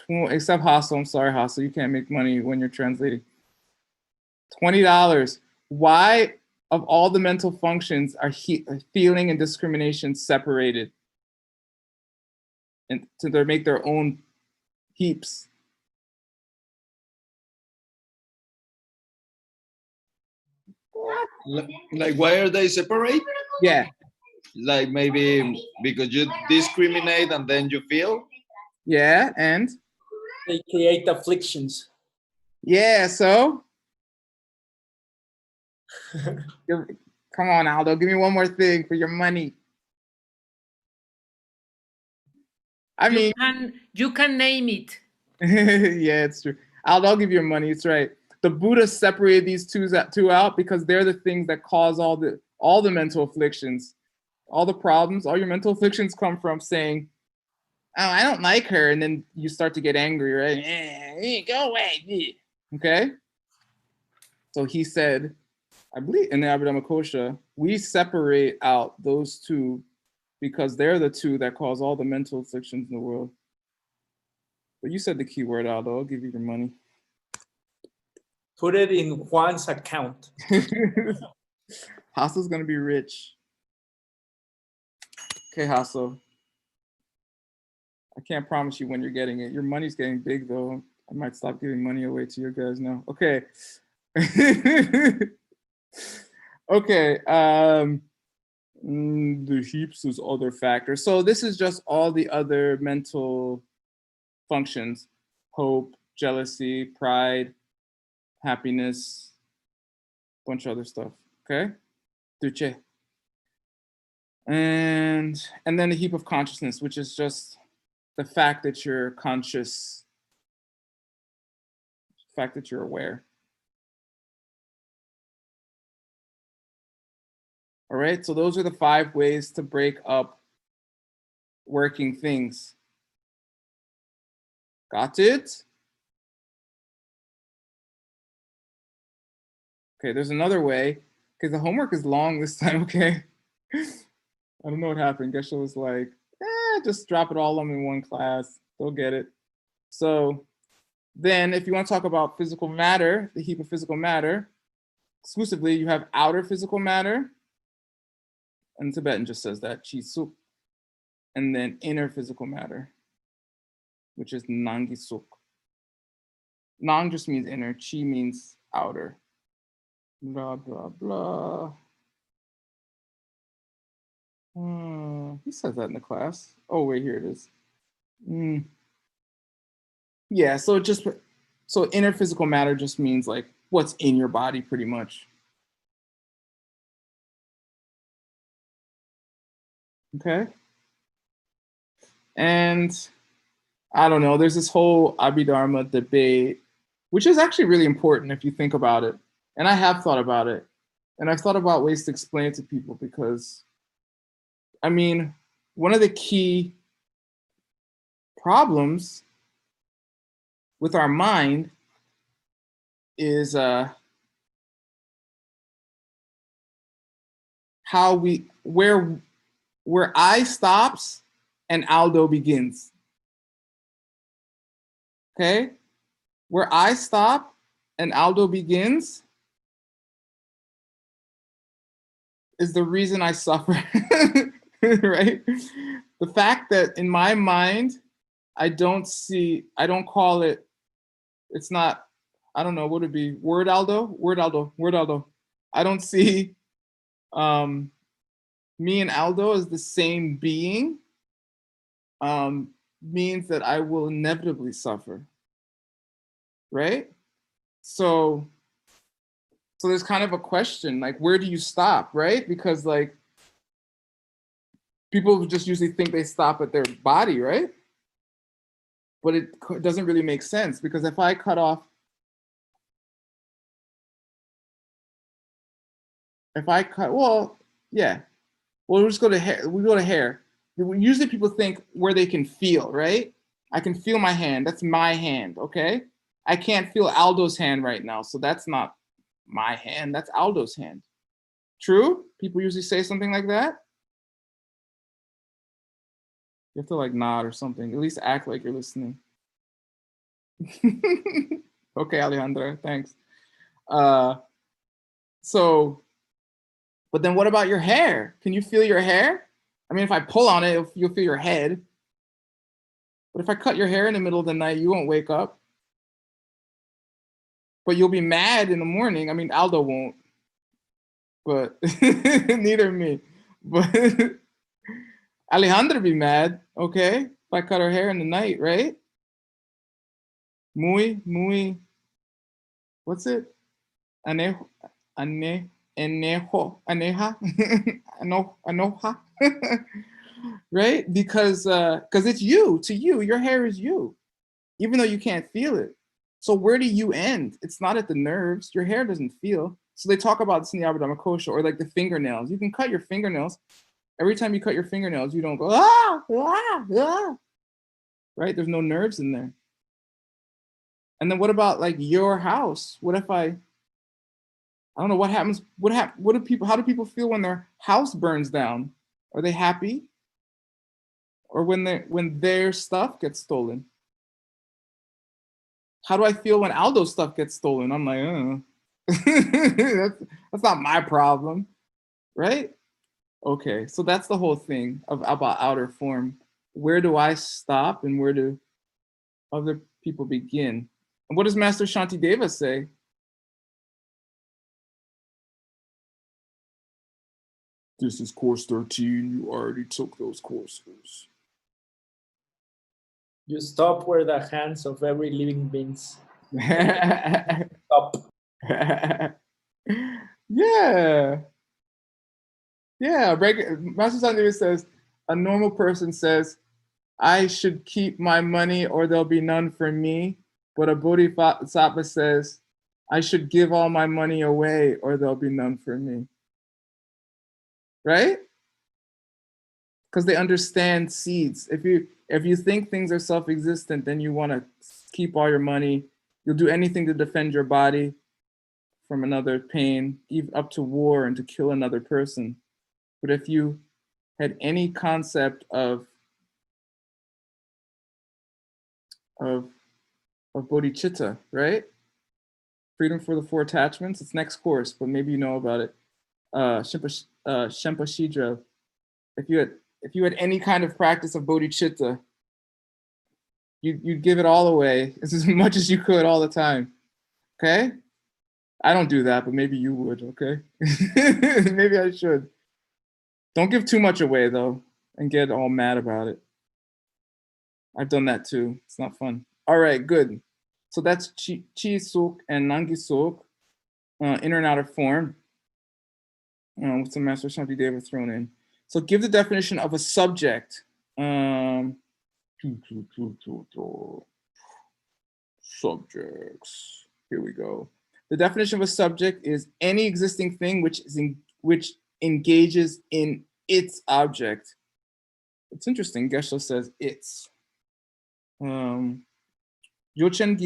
except Hassel, I'm sorry, Hassel, you can't make money when you're translating. $20. Why, of all the mental functions, are feeling and discrimination separated? And to make their own heaps. Like, why are they separate? Yeah. Like maybe because you discriminate and then you feel? Yeah, and? They create afflictions. Yeah, so? Come on, Aldo, give me one more thing for your money. I mean, you can name it. yeah, it's true. I'll give you your money. It's right. The Buddha separated these two out because they're the things that cause all the mental afflictions, all the problems. All your mental afflictions come from saying, "Oh, I don't like her," and then you start to get angry, right? Go away. Okay. So he said, I believe in the Abhidhamma Kosha, we separate out those two because they're the two that cause all the mental afflictions in the world. But you said the key word, Aldo. I'll give you your money. Put it in Juan's account. Hassel's gonna be rich. Okay, Hassel. I can't promise you when you're getting it. Your money's getting big though. I might stop giving money away to you guys now. Okay. Okay. The heaps is other factors. So this is just all the other mental functions: hope, jealousy, pride, happiness, bunch of other stuff. Okay. Duce. And then the heap of consciousness, which is just the fact that you're conscious, the fact that you're aware. All right, so those are the 5 ways to break up working things. Got it? Okay, there's another way, because the homework is long this time, okay? I don't know what happened. Geshe was like, just drop it all in one class. They'll get it. So then if you want to talk about physical matter, the heap of physical matter, exclusively you have outer physical matter, and Tibetan just says that, chi suk, and then inner physical matter, which is nangi suk. Nang just means inner, chi means outer. Blah, blah, blah. He says that in the class. Oh, wait, here it is. Yeah, so inner physical matter just means like what's in your body pretty much. Okay. And I don't know, there's this whole Abhidharma debate, which is actually really important if you think about it. And I have thought about it. And I've thought about ways to explain it to people because, I mean, one of the key problems with our mind is where I stops and Aldo begins. Okay? Where I stop and Aldo begins is the reason I suffer, right? The fact that in my mind, I don't call it, it's not, I don't know, what would it be? Word Aldo. I don't see me and Aldo as the same being, means that I will inevitably suffer, right? So there's kind of a question, like, where do you stop, right? Because like, people just usually think they stop at their body, right? But it doesn't really make sense because if I cut off, well, yeah. Well, we'll just go to hair. We go to hair. Usually people think where they can feel, right? I can feel my hand. That's my hand, okay? I can't feel Aldo's hand right now, so that's not my hand. That's Aldo's hand. True? People usually say something like that. You have to like nod or something. At least act like you're listening. Okay, Alejandra, thanks. But then what about your hair? Can you feel your hair? I mean, if I pull on it, you'll feel your head. But if I cut your hair in the middle of the night, you won't wake up. But you'll be mad in the morning. I mean, Aldo won't. But neither me. But Alejandra be mad, okay? If I cut her hair in the night, right? Muy, what's it? Anejo, aneja, anoja. right? Because it's you. To you, your hair is you, even though you can't feel it. So where do you end? It's not at the nerves. Your hair doesn't feel. So they talk about this in the Abhidhamma or like the fingernails. You can cut your fingernails. Every time you cut your fingernails, you don't go, ah, ah, ah, right? There's no nerves in there. And then what about like your house? What if I don't know what happens. How do people feel when their house burns down? Are they happy? Or when their stuff gets stolen? How do I feel when Aldo's stuff gets stolen? I'm like, that's not my problem, right? Okay, so that's the whole thing about outer form. Where do I stop and where do other people begin? And what does Master Shantideva say? This is course 13. You already took those courses. You stop where the hands of every living beings Stop. Yeah. Yeah. Master Shantideva says, a normal person says, I should keep my money or there'll be none for me. But a bodhisattva says, I should give all my money away or there'll be none for me. Right? Because they understand seeds. If you think things are self-existent, then you want to keep all your money. You'll do anything to defend your body from another pain, even up to war and to kill another person. But if you had any concept of bodhicitta, right? Freedom for the four attachments. It's next course, but maybe you know about it. Shempa Shidra. If you had any kind of practice of bodhicitta, you'd give it all away as much as you could all the time. Okay? I don't do that, but maybe you would, okay? Maybe I should. Don't give too much away though and get all mad about it. I've done that too. It's not fun. All right, good. So that's Chi Suk and Nangi Suk, inner and outer form, with some Master Shantideva thrown in. So give the definition of a subject. Subjects. Here we go. The definition of a subject is any existing thing which engages in its object. It's interesting. Geshe says it's. Yulchen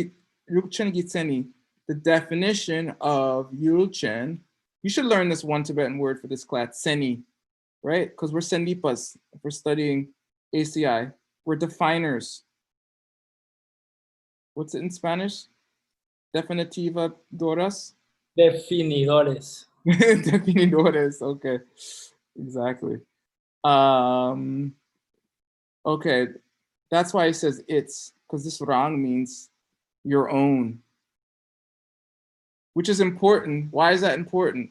Gitseni, the definition of Yulchen. You should learn this one Tibetan word for this class, Seni, right? Because we're Senipas. If we're studying ACI, we're definers. What's it in Spanish? Definitiva doras? Definidores. Definidores, okay. Exactly. Okay, that's why he says it's, because this rang means your own, which is important. Why is that important?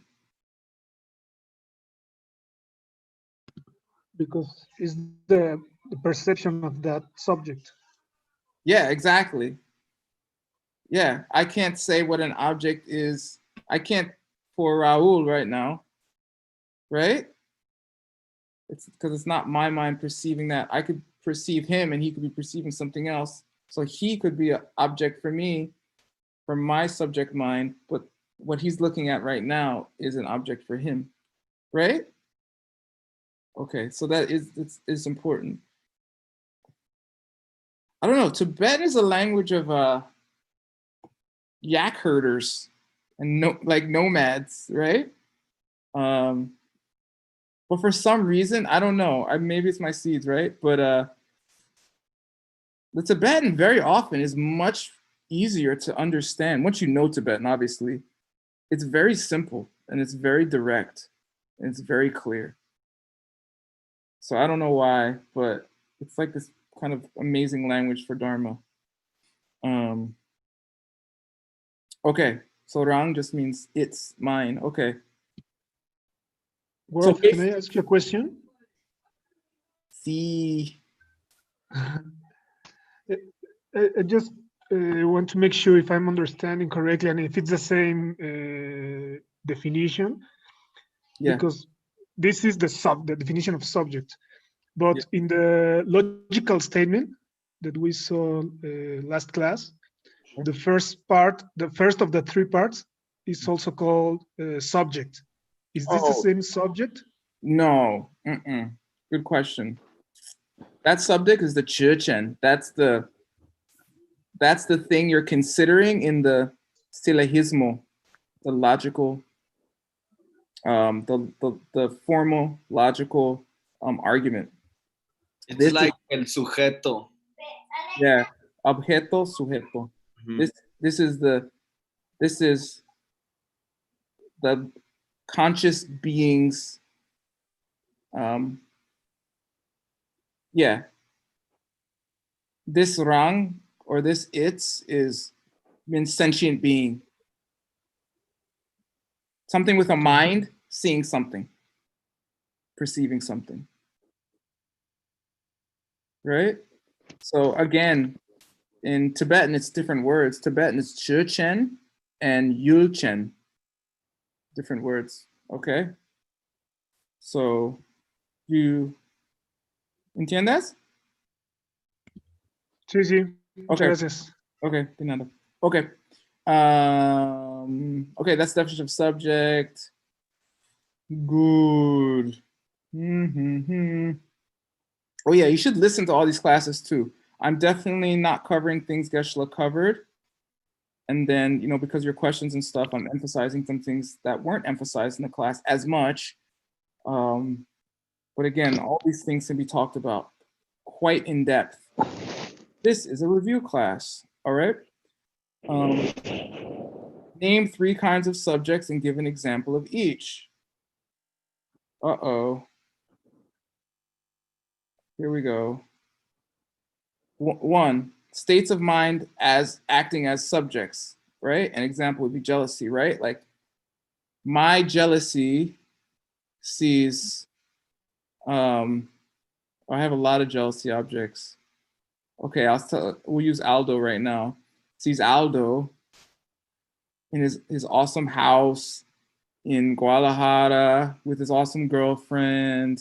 Because it's the perception of that subject. Yeah, exactly. Yeah, I can't say what an object is. I can't for Raul right now, right? It's because it's not my mind perceiving that. I could perceive him and he could be perceiving something else. So he could be an object for me from my subject mind, but what he's looking at right now is an object for him, right? Okay, so that is important. I don't know, Tibetan is a language of yak herders and like nomads, right? But for some reason, I don't know, maybe it's my seeds, right? But the Tibetan very often is much easier to understand. Once you know Tibetan, obviously, it's very simple and it's very direct and it's very clear. So I don't know why, but it's like this kind of amazing language for Dharma. Okay, so Rang just means it's mine. Okay. Well, So can I ask you a question? See. I just want to make sure if I'm understanding correctly and if it's the same definition. Yeah. Because this is the definition of subject. But in the logical statement that we saw last class, the first of the three parts is also called subject. Is this the Oh. same subject? No. Good question. That subject is the chichen. That's the thing you're considering in the syllogismo, the logical, the formal logical argument. It's This like el sujeto. Yeah, objeto, sujeto. Mhm. This is the conscious being's yeah. This rang or this its means sentient being. Something with a mind, seeing something, perceiving something. Right? So again, in Tibetan, it's different words. Tibetan is Chuchen and Yulchen. Different words. Okay? So you entiendes? Sí, sí. Muchas Okay. gracias. Okay, de nada. Okay. Okay, that's definition of subject. Good. Oh yeah, you should listen to all these classes too. I'm definitely not covering things Geshe-la covered. And then, you know, because your questions and stuff, I'm emphasizing some things that weren't emphasized in the class as much. But again, all these things can be talked about quite in depth. This is a review class, all right? Name 3 kinds of subjects and give an example of each. Uh-oh. Here we go. 1, states of mind as acting as subjects, right? An example would be jealousy, right? Like my jealousy sees, I have a lot of jealousy objects. Okay, we'll use Aldo right now. Sees Aldo in his awesome house in Guadalajara with his awesome girlfriend,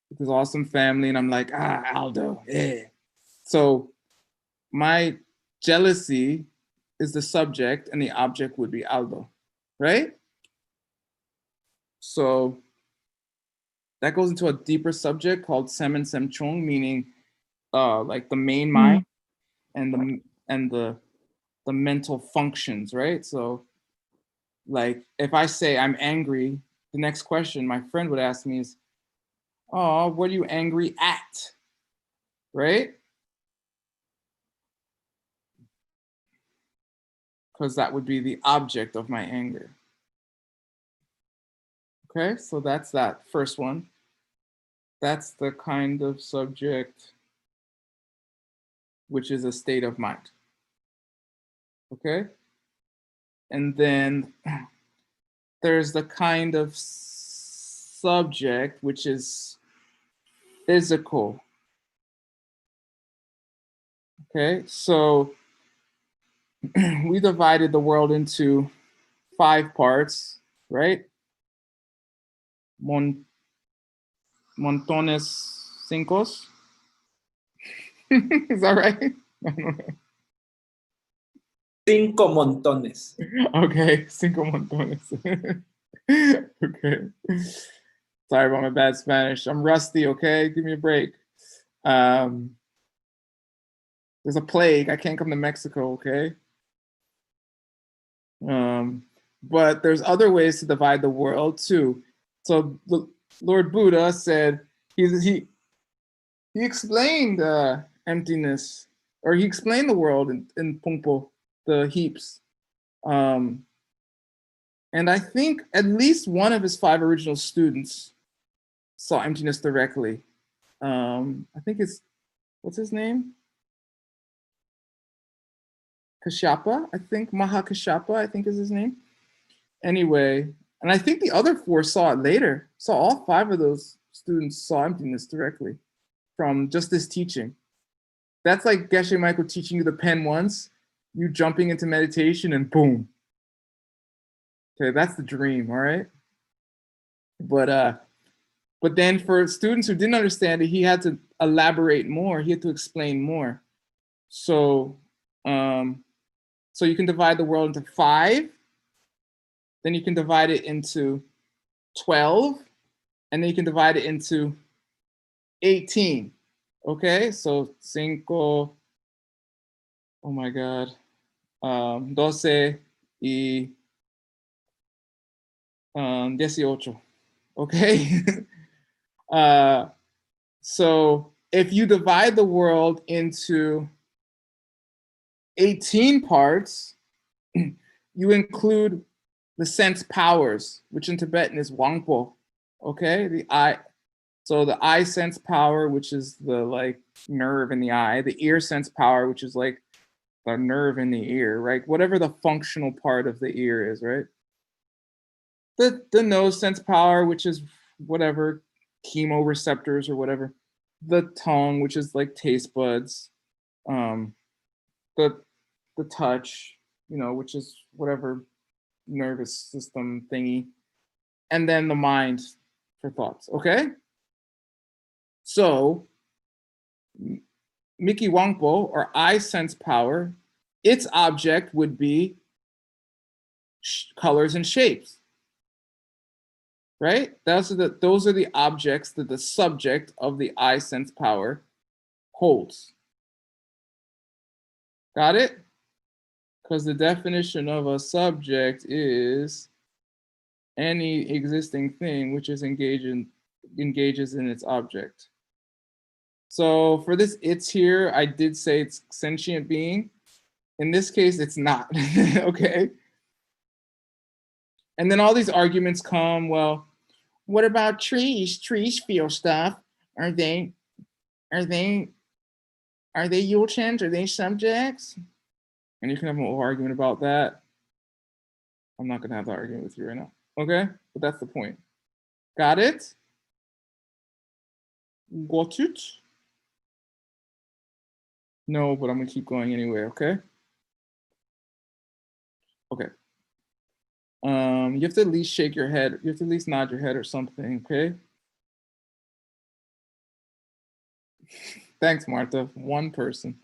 with his awesome family, and I'm like, Aldo, yeah. So my jealousy is the subject and the object would be Aldo, right? So that goes into a deeper subject called Semen Semchong, meaning like the main mind and the mental functions, right? So like if I say I'm angry, the next question my friend would ask me is, oh, what are you angry at? Right? Because that would be the object of my anger. Okay, so that's that first one. That's the kind of subject which is a state of mind. Okay? And then there's the kind of subject which is physical. Okay, so we divided the world into 5 parts, right? Montones cincos. Is that right? I don't know. Cinco montones. Okay, 5 montones. Okay. Sorry about my bad Spanish. I'm rusty, okay? Give me a break. There's a plague. I can't come to Mexico, okay? But there's other ways to divide the world too. So the Lord Buddha said he explained emptiness, or he explained the world in Pungpo, the heaps. And I think at least one of his 5 original students saw emptiness directly. I think what's his name? Kashyapa, I think. Mahakashyapa, I think is his name. Anyway, and I think the other 4 saw it later. So all 5 of those students saw emptiness directly from just this teaching. That's like Geshe Michael teaching you the pen once, you jumping into meditation and boom. Okay, that's the dream, all right? But But then for students who didn't understand it, he had to elaborate more. He had to explain more. So, so you can divide the world into 5. Then you can divide it into 12. And then you can divide it into 18. Okay, so 5, oh my God, 12 y 18. Okay. So if you divide the world into 18 parts, you include the sense powers, which in Tibetan is wangpo. Okay, the eye. So the eye sense power, which is the like nerve in the eye, the ear sense power, which is like the nerve in the ear, right? Whatever the functional part of the ear is, right? The nose sense power, which is whatever, chemoreceptors or whatever. The tongue, which is like taste buds. The touch, you know, which is whatever nervous system thingy. And then the mind for thoughts, okay? So Miki Wangpo, or eye sense power, its object would be colors and shapes, right? Those are the objects that the subject of the eye sense power holds. Got it? Because the definition of a subject is any existing thing which is engages in its object. So for this it's here, I did say it's sentient being. In this case, it's not, okay? And then all these arguments come, well, what about trees? Trees feel stuff. Are they Yulchens? Are they subjects? And you can have a whole argument about that. I'm not gonna have the argument with you right now, okay? But that's the point. Got it? Got it? No, but I'm gonna keep going anyway, okay? Okay. You have to at least shake your head. You have to at least nod your head or something, okay? Thanks, Martha. One person.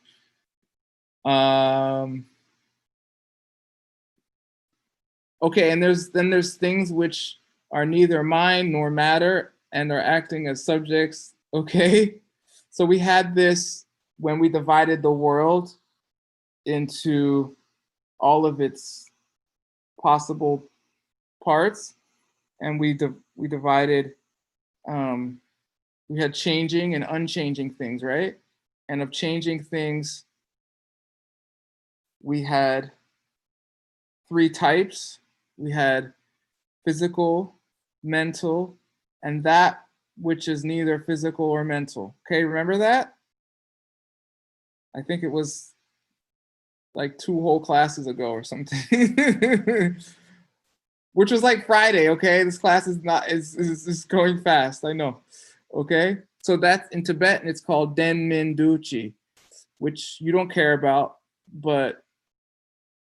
Okay, and there's things which are neither mind nor matter and are acting as subjects, okay? So we had this when we divided the world into all of its possible parts, and we divided, we had changing and unchanging things, right? And of changing things, we had 3 types. We had physical, mental, and that which is neither physical or mental. Okay, remember that? I think it was like 2 whole classes ago or something. Which was like Friday, okay? This class is going fast, I know. Okay? So that's in Tibetan, it's called Den Min Duchi, which you don't care about, but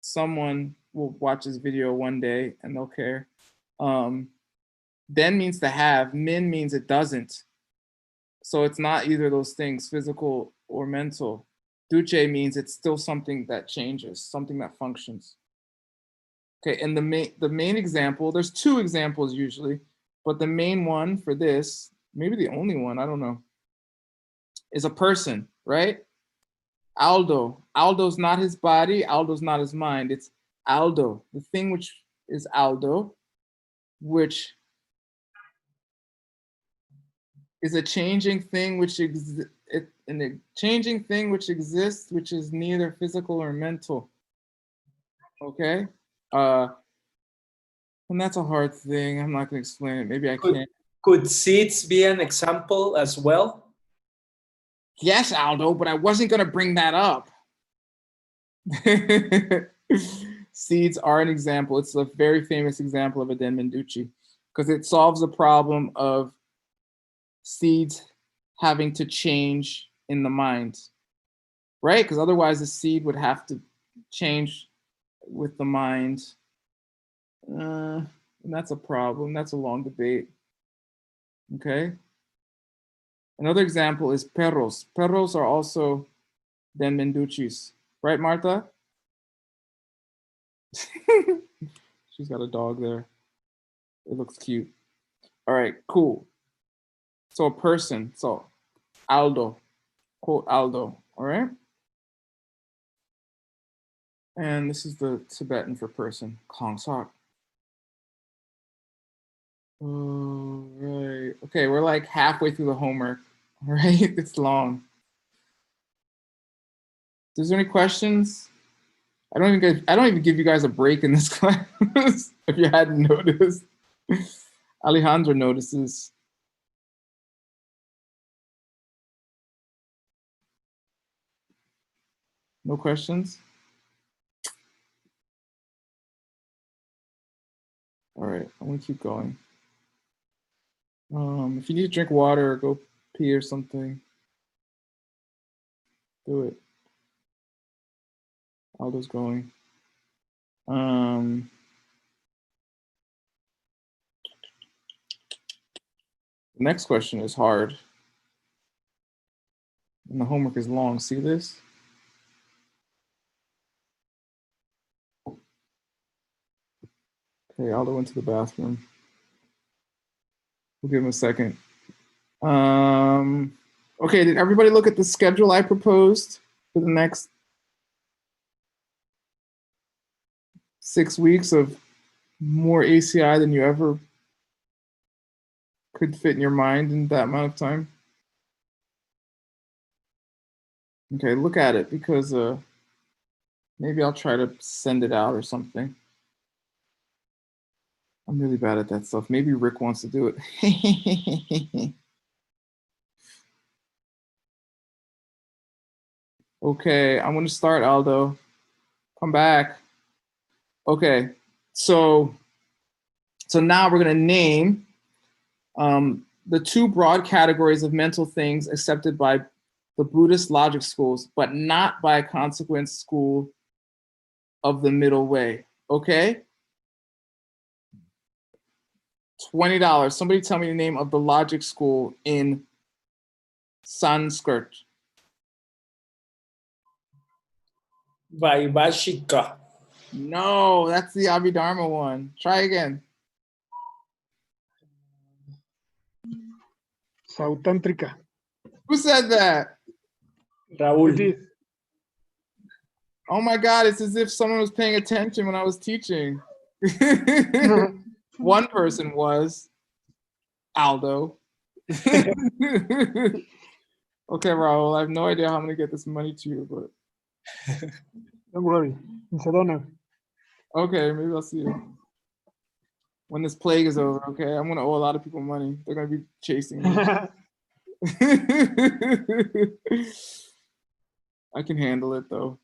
someone will watch this video one day and they'll care. Den means to have, min means it doesn't. So it's not either of those things, physical or mental. Duce means it's still something that changes, something that functions. Okay, and the main example, there's 2 examples usually, but the main one for this, maybe the only one, I don't know, is a person, right? Aldo. Aldo's not his body, Aldo's not his mind, it's Aldo, the thing which is Aldo, which is a changing thing which exists, which is neither physical or mental. Okay? And that's a hard thing. I'm not gonna explain it. Maybe I can't. Could seeds be an example as well? Yes, Aldo, but I wasn't gonna bring that up. Seeds are an example. It's a very famous example of a Denmenduchi because it solves the problem of seeds having to change in the mind, right? Because otherwise the seed would have to change with the mind. And that's a problem. That's a long debate. Okay. Another example is perros. Perros are also denmenduchis. Right, Martha? She's got a dog there. It looks cute. All right, cool. So a person, so Aldo, quote Aldo, all right? And this is the Tibetan for person, Kongsak. All right, okay, we're like halfway through the homework, all right? It's long. Is there any questions? I don't even give you guys a break in this class if you hadn't noticed. Alejandro notices. No questions? All right, I'm gonna keep going. If you need to drink water or go pee or something, do it. Aldo's going. The next question is hard. And the homework is long. See this? Okay, Aldo went to the bathroom. We'll give him a second. Okay, did everybody look at the schedule I proposed for the next 6 weeks of more ACI than you ever could fit in your mind in that amount of time? Okay, look at it because maybe I'll try to send it out or something. I'm really bad at that stuff. Maybe Rick wants to do it. Okay, I'm gonna start, Aldo. Come back. Okay, so now we're gonna name the two broad categories of mental things accepted by the Buddhist logic schools, but not by a consequent school of the middle way, okay? $20. Somebody tell me the name of the logic school in Sanskrit. Vaibhashika. No, that's the Abhidharma one. Try again. Sautantrika. Who said that? Raúl. Oh my God, it's as if someone was paying attention when I was teaching. One person was Aldo. Okay, Raul, I have no idea how I'm gonna get this money to you, but Don't worry. In Sedona. okay, maybe I'll see you when this plague is over. Okay, I'm gonna owe a lot of people money. They're gonna be chasing me. I can handle it though.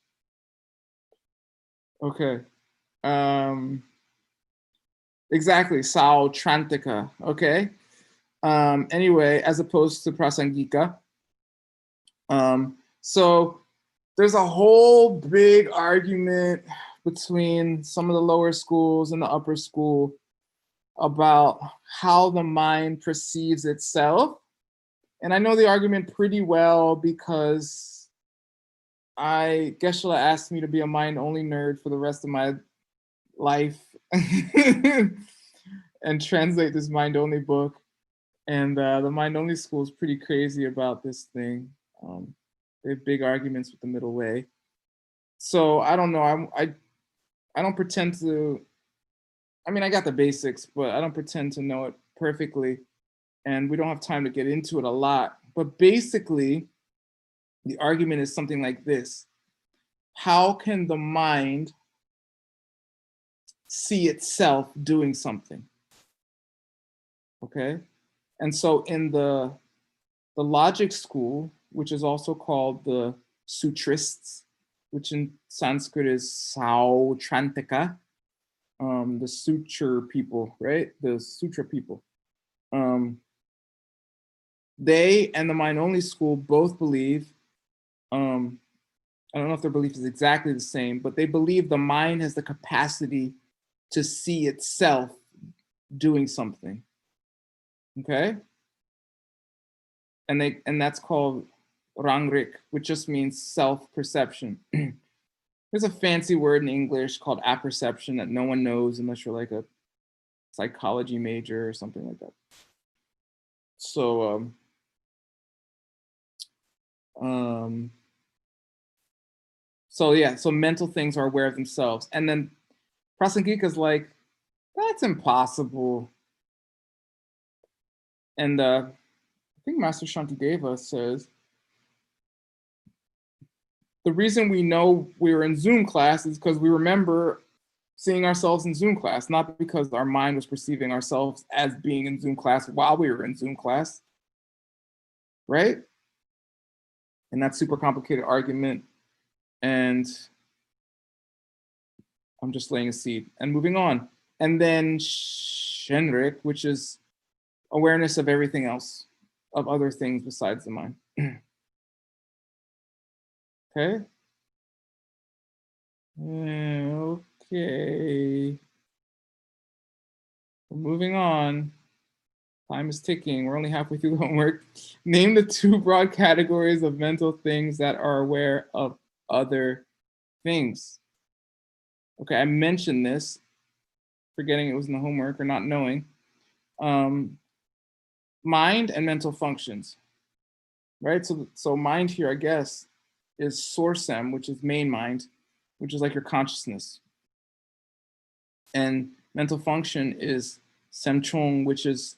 Okay. Exactly, Sao Trantika. Okay. Anyway, as opposed to Prasangika. So there's a whole big argument between some of the lower schools and the upper school about how the mind perceives itself. And I know the argument pretty well because Geshe-la asked me to be a mind-only nerd for the rest of my life and translate this mind-only book. And the mind-only school is pretty crazy about this thing. They have big arguments with the middle way. So I don't know. I don't pretend to. I mean, I got the basics, but I don't pretend to know it perfectly. And we don't have time to get into it a lot. But basically, the argument is something like this. How can the mind see itself doing something? Okay? And so in the logic school, which is also called the Sutrists, which in Sanskrit is Sautrantika, the suture people, right? The sutra people. They and the mind-only school both believe, I don't know if their belief is exactly the same, but they believe the mind has the capacity to see itself doing something. Okay? and that's called rangrik, which just means self-perception. There's a fancy word in English called apperception that no one knows unless you're like a psychology major or something like that. So so yeah, so mental things are aware of themselves. And then Prasangika is like, that's impossible. And I think Master Shantideva says, the reason we know we were in Zoom class is because we remember seeing ourselves in Zoom class, not because our mind was perceiving ourselves as being in Zoom class while we were in Zoom class, right? And that's super complicated argument. And I'm just laying a seed and moving on. And then Shenrik, which is awareness of everything else, of other things besides the mind. Okay. Okay. We're moving on. Time is ticking. We're only halfway through the homework. Name the 2 broad categories of mental things that are aware of other things. Okay, I mentioned this, forgetting it was in the homework or not knowing. Mind and mental functions, right? So mind here, I guess, is sorsem, which is main mind, which is like your consciousness. And mental function is semchong, which is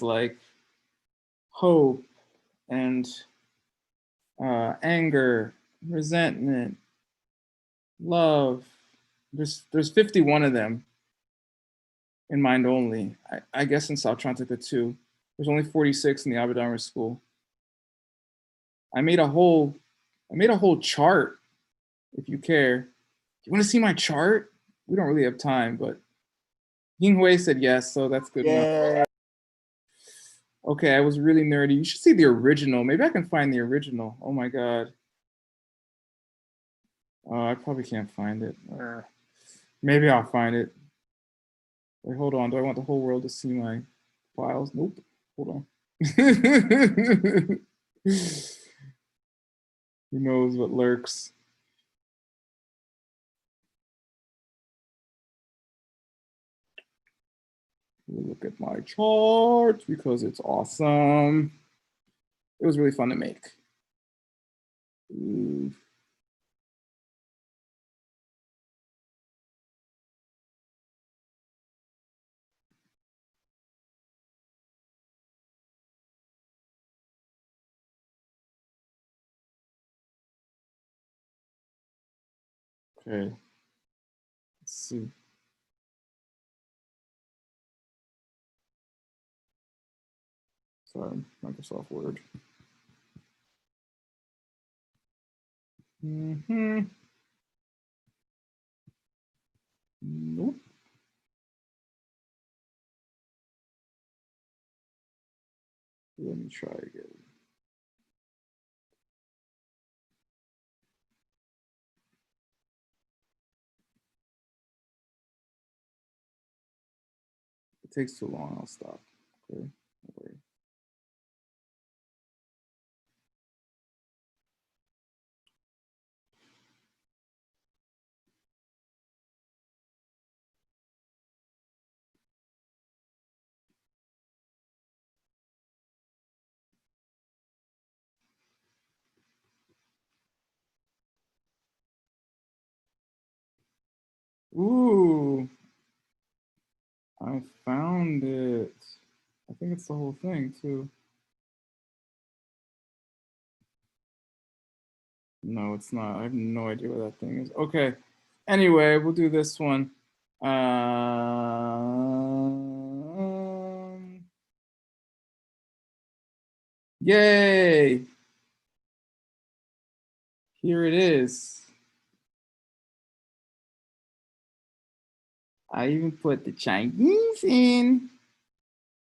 like hope and anger, resentment, love. There's 51 of them in mind only. I guess in Sautrantika too. There's only 46 in the Abhidharma school. I made a whole chart, if you care. You want to see my chart? We don't really have time, but Yinghui said yes, so that's good enough. Okay, I was really nerdy. You should see the original. Maybe I can find the original. Oh my God. I probably can't find it. Maybe I'll find it. Wait, hold on. Do I want the whole world to see my files? Nope. Hold on. Who knows what lurks? Look at my chart because it's awesome. It was really fun to make. Ooh. Okay, let's see. Sorry, Microsoft Word. Nope. Let me try again. It takes too long, I'll stop. Okay, don't worry. Ooh, I found it. I think it's the whole thing too. No, it's not. I have no idea what that thing is. Okay. Anyway, we'll do this one. Yay! Here it is. I even put the Chinese in.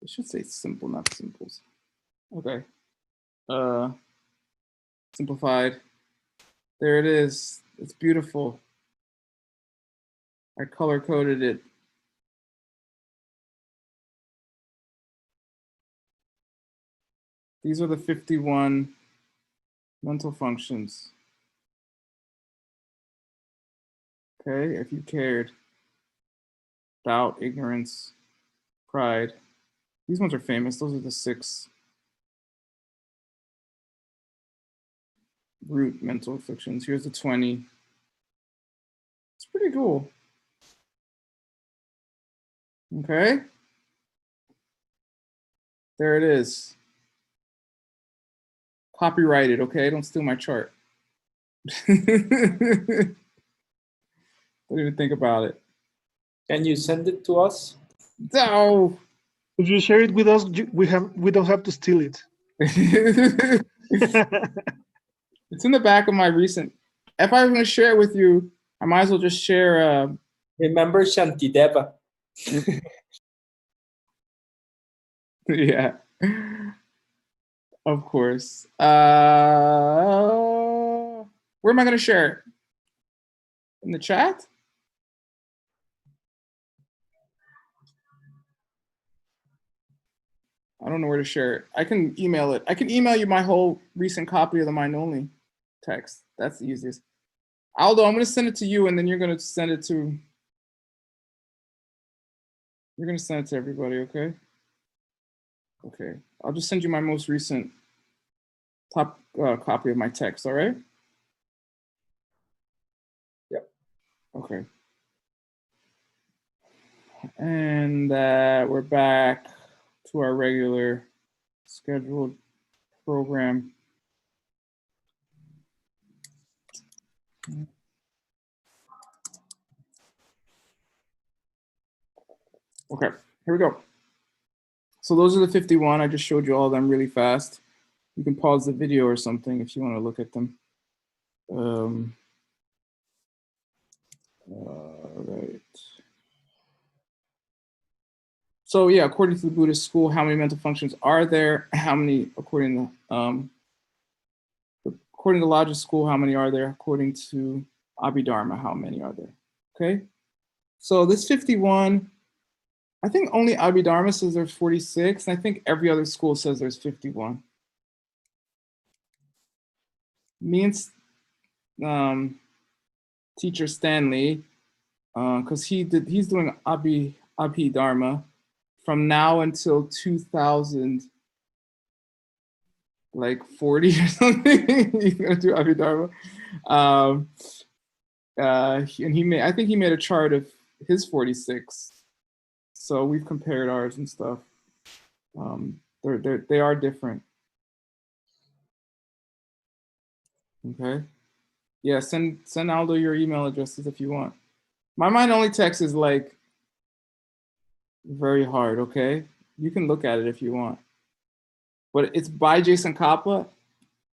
I should say simple, not simples. Okay. Simplified. There it is. It's beautiful. I color coded it. These are the 51 mental functions. Okay, if you cared. Doubt, ignorance, pride. These ones are famous. Those are the 6 root mental afflictions. Here's the 20. It's pretty cool. Okay. There it is. Copyrighted, okay? Don't steal my chart. Don't even think about it. Can you send it to us? No. If you share it with us, we don't have to steal it. It's in the back of my recent. If I was going to share it with you, I might as well just share. Remember Shantideva? Yeah, of course. Where am I going to share it? In the chat? I don't know where to share it. I can email it. I can email you my whole recent copy of the Mind Only text. That's the easiest. Aldo, I'm going to send it to you, and then you're going to send it to. You're going to send it to everybody, okay? Okay. I'll just send you my most recent top copy of my text, all right? Yep. Okay. And we're back to our regular scheduled program. Okay, here we go. So those are the 51. I just showed you all of them really fast. You can pause the video or something if you want to look at them. All right. So yeah, according to the Buddhist school, how many mental functions are there? How many, according to Lodge's school, how many are there? According to Abhidharma, how many are there? Okay. So this 51, I think only Abhidharma says there's 46, and I think every other school says there's 51. Me and teacher Stanley, because he's doing Abhidharma from now until 2040 or something. He's gonna do Abhidharma, and I think he made a chart of his 46. So we've compared ours and stuff. They are different. Okay. Yeah, send Aldo your email addresses if you want. My Mind Only text is like very hard, okay? You can look at it if you want. But it's by Jason Kappa,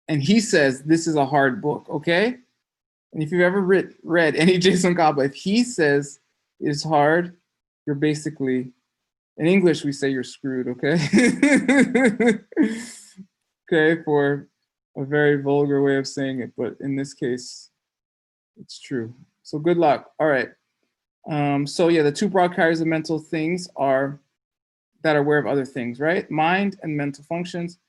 and he says this is a hard book, okay? And if you've ever read any Jason Kappa, if he says it's hard, you're basically, in English, we say you're screwed, okay? Okay, for a very vulgar way of saying it, but in this case, it's true. So good luck. All right. So yeah, the 2 broad categories of mental things are that are aware of other things, right? Mind and mental functions,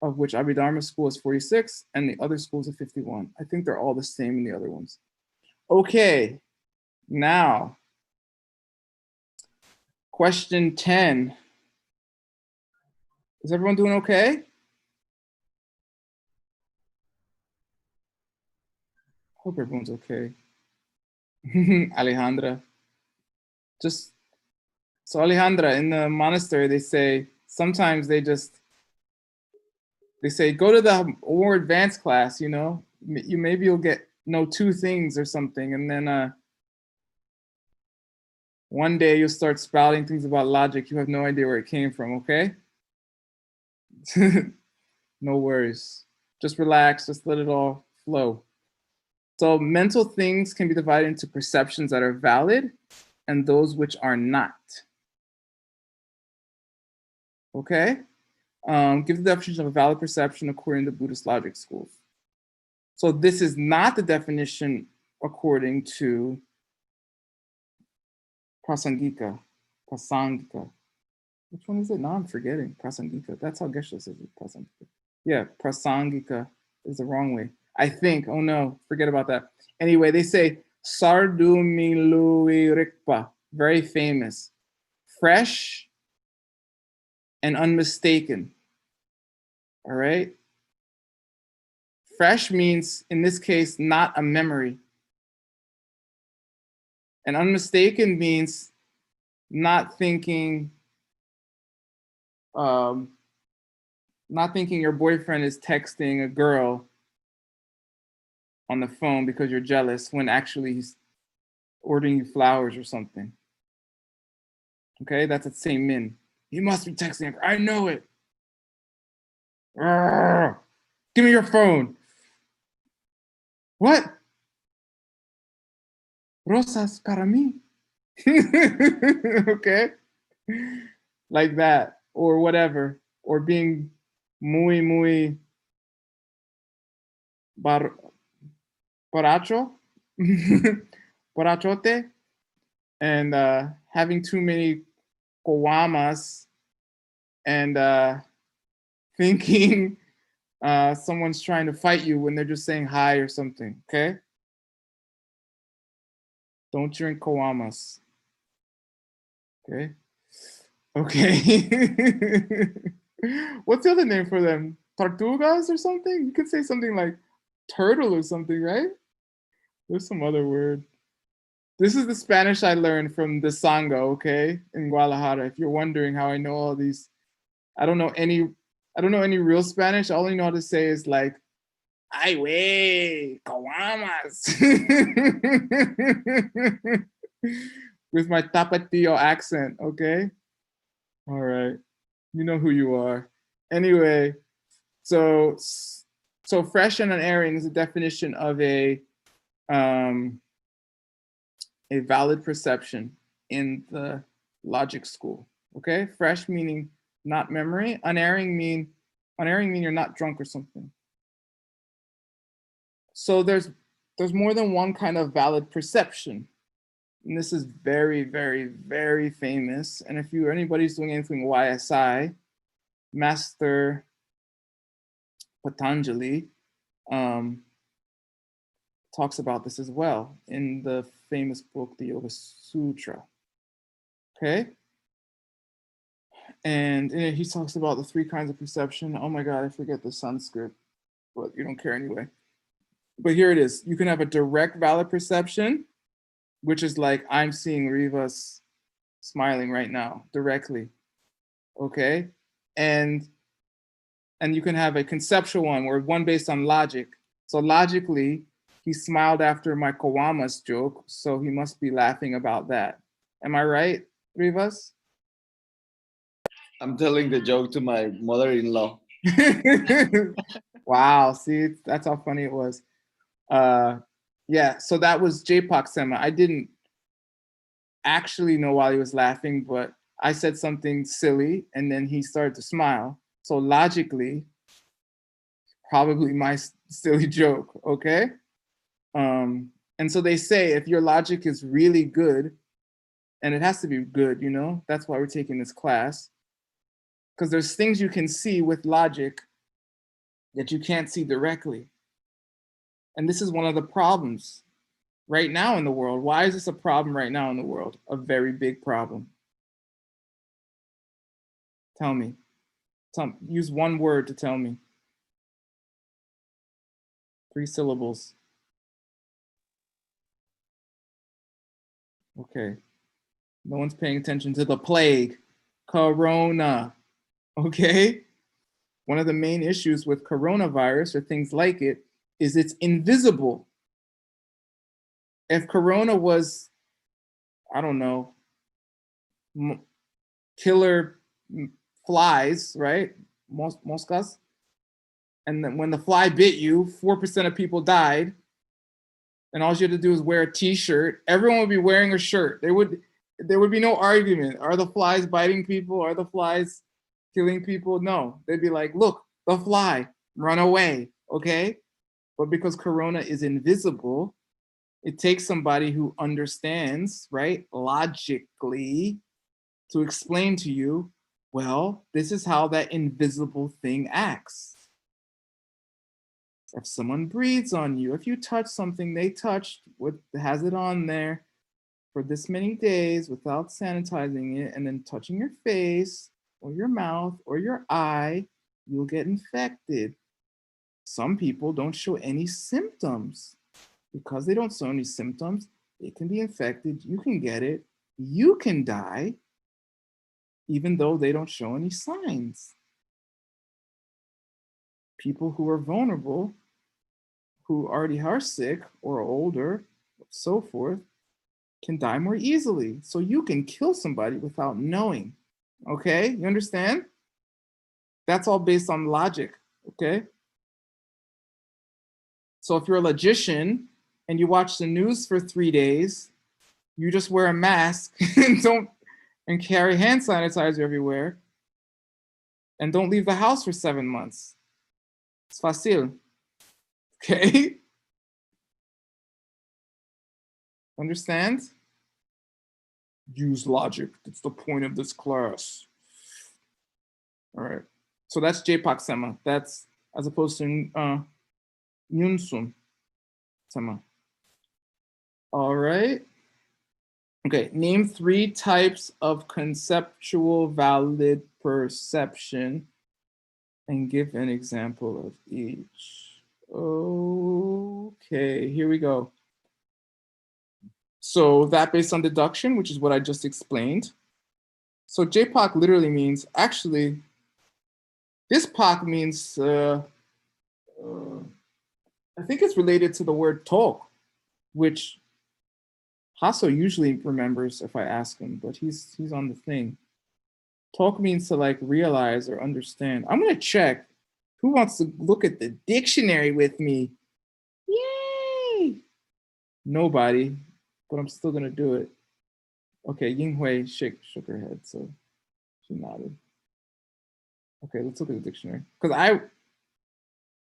of which Abhidharma school is 46 and the other schools are 51. I think they're all the same in the other ones. Okay, now, question 10. Is everyone doing okay? Hope everyone's okay. Alejandra. So Alejandra, in the monastery, they say, sometimes they say, go to the more advanced class, you know, maybe you'll know 2 things or something. And then one day you'll start spouting things about logic. You have no idea where it came from, okay? No worries. Just relax, just let it all flow. So mental things can be divided into perceptions that are valid and those which are not. Okay? Give the definition of a valid perception according to Buddhist logic schools. So this is not the definition according to Prasangika. Which one is it? Now I'm forgetting. Prasangika. That's how Geshe says it. Prasangika. Yeah, prasangika is the wrong way. I think. Oh no, forget about that. Anyway, they say sardumiluirikpa, very famous, fresh and unmistaken. All right. Fresh means, in this case, not a memory. And unmistaken means not thinking your boyfriend is texting a girl on the phone because you're jealous when actually he's ordering you flowers or something. Okay, that's the same min. He must be texting her. I know it. Arrgh. Give me your phone. What? Rosas para mí. Okay? Like that, or whatever. Or being muy borracho, borrachote, and having too many coamas and thinking someone's trying to fight you when they're just saying hi or something, okay? Don't drink coamas. Okay? Okay. What's the other name for them? Tortugas or something? You could say something like turtle or something, right? There's some other word. This is the Spanish I learned from the Sangha, okay, in Guadalajara. If you're wondering how I know all these, I don't know any real Spanish. All I know how to say is like, ay wey, caguamas. With my Tapatio accent, okay? All right. You know who you are. Anyway, so fresh and unerring is a definition of a valid perception in the logic school. Okay, fresh meaning not memory, unerring mean you're not drunk or something. So there's more than one kind of valid perception. And this is very, very, very famous. And if anybody's doing anything YSI, Master Patanjali talks about this as well in the famous book, the Yoga Sutra. Okay? And he talks about the three kinds of perception. Oh my God, I forget the Sanskrit, but you don't care anyway. But here it is. You can have a direct valid perception, which is like I'm seeing Rivas smiling right now directly. Okay? And you can have a conceptual one, or one based on logic. So logically, he smiled after my Kawamas joke, so he must be laughing about that. Am I right, Rivas? I'm telling the joke to my mother-in-law. Wow, see, that's how funny it was. Yeah, so that was J-Pak Sema. I didn't actually know why he was laughing, but I said something silly, and then he started to smile. So logically, probably my silly joke, okay? And so they say if your logic is really good, and it has to be good, you know, that's why we're taking this class, because there's things you can see with logic that you can't see directly. And this is one of the problems right now in the world. Why is this a problem right now in the world? A very big problem. Tell me. Use one word to tell me. 3 syllables. Okay. No one's paying attention to the plague. Corona. Okay? One of the main issues with coronavirus or things like it is it's invisible. If corona was, I don't know, killer flies, right? Moscas. And then when the fly bit you, 4% of people died. And all you had to do is wear a t-shirt. Everyone would be wearing a shirt. There would be no argument. Are the flies biting people? Are the flies killing people? No. They'd be like, look, the fly, run away, okay? But because corona is invisible, it takes somebody who understands, right, logically, to explain to you, well, this is how that invisible thing acts. If someone breathes on you, if you touch something they touched, what has it on there for this many days without sanitizing it and then touching your face or your mouth or your eye, you'll get infected. Some people don't show any symptoms. Because they don't show any symptoms, they can be infected, you can get it, you can die, even though they don't show any signs. People who are vulnerable, who already are sick or older, so forth, can die more easily. So you can kill somebody without knowing. Okay, you understand? That's all based on logic, okay? So if you're a logician and you watch the news for 3 days, you just wear a mask and carry hand sanitizer everywhere, and don't leave the house for 7 months. It's fácil, okay? Understand? Use logic. That's the point of this class. All right. So that's JPOC Sema. That's as opposed to Nyunsun Sema. All right. Okay. Name 3 types of conceptual valid perception and give an example of each. Okay, here we go. So that based on deduction, which is what I just explained. So JPOC literally means, actually, this POC means, I think it's related to the word talk, which Hasso usually remembers if I ask him, but he's on the thing. Talk means to like realize or understand. I'm gonna check. Who wants to look at the dictionary with me? Yay! Nobody, but I'm still gonna do it. Okay, Yinghui shook her head, so she nodded. Okay, let's look at the dictionary. Because I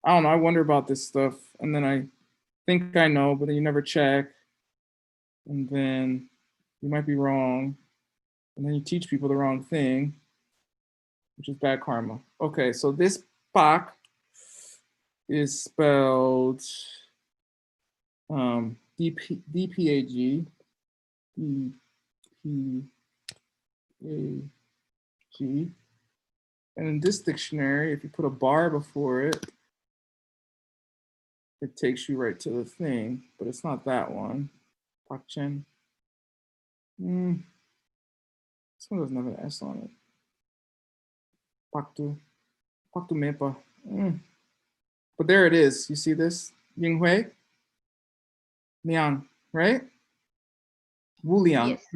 don't know, I wonder about this stuff, and then I think I know, but then you never check. And then you might be wrong. And then you teach people the wrong thing, which is bad karma. Okay, so this POC is spelled DPAG, DPAG. And in this dictionary, if you put a bar before it, it takes you right to the thing, but it's not that one. Pakchen. This one doesn't have an S on it. Paktu Mepa. But there it is. You see this? Yinghui? Liang, right? Wu Liang. Yes.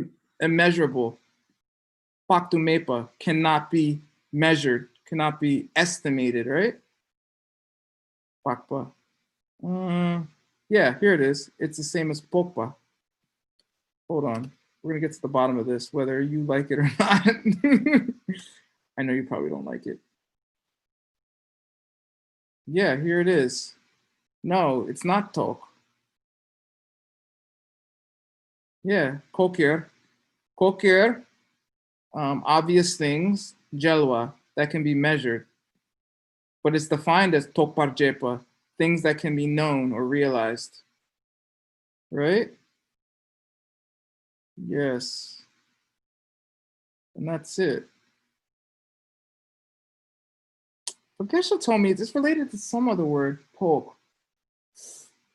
Immeasurable. Paktu Mepa cannot be measured, cannot be estimated, right? Pakpa. Yeah, here it is. It's the same as Pokpa. Hold on. We're gonna get to the bottom of this, whether you like it or not. I know you probably don't like it. Yeah, here it is. No, it's not talk. Yeah, kokir. Kokir, obvious things, jelwa, that can be measured. But it's defined as tokparjepa, things that can be known or realized. Right? Yes. And that's it. But Geshe told me it's related to some other word, poke.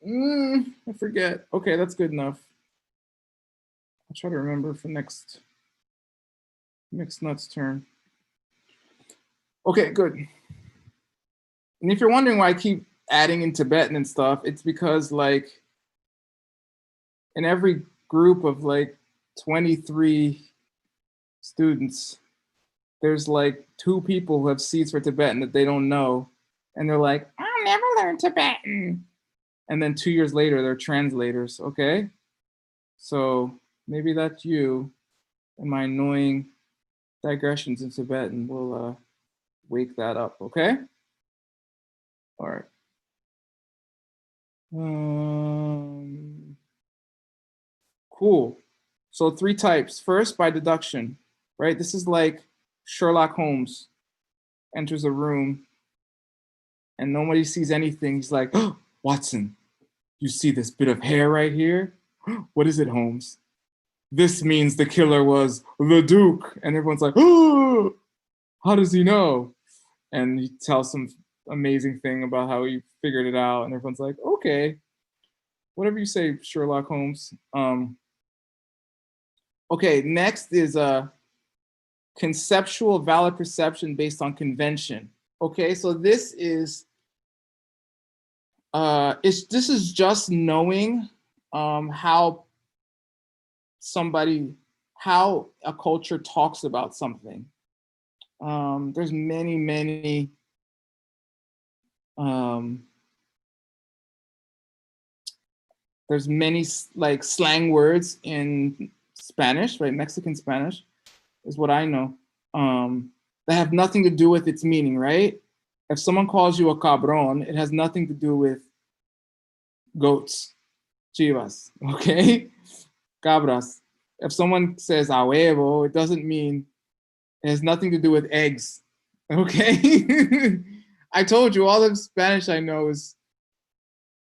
I forget. Okay, that's good enough. I'll try to remember for next nuts turn. Okay, good. And if you're wondering why I keep adding in Tibetan and stuff, it's because like in every group of like 23 students, there's like 2 people who have seeds for Tibetan that they don't know. And they're like, I'll never learn Tibetan. And then 2 years later, they're translators, okay? So maybe that's you, and my annoying digressions in Tibetan will wake that up, okay? All right. Cool. So 3 types. First, by deduction, right? This is like Sherlock Holmes enters a room and nobody sees anything. He's like, oh, Watson, you see this bit of hair right here? What is it, Holmes? This means the killer was the Duke. And everyone's like, oh, how does he know? And he tells some amazing thing about how he figured it out. And everyone's like, okay, whatever you say, Sherlock Holmes. Okay, next is conceptual valid perception based on convention. Okay, so this is this is just knowing how a culture talks about something. There's many there's many like slang words in Spanish, right? Mexican Spanish is what I know, that have nothing to do with its meaning, right? If someone calls you a cabron, it has nothing to do with goats, chivas, okay? Cabras. If someone says a huevo, it doesn't mean, it has nothing to do with eggs, okay? I told you all the Spanish I know is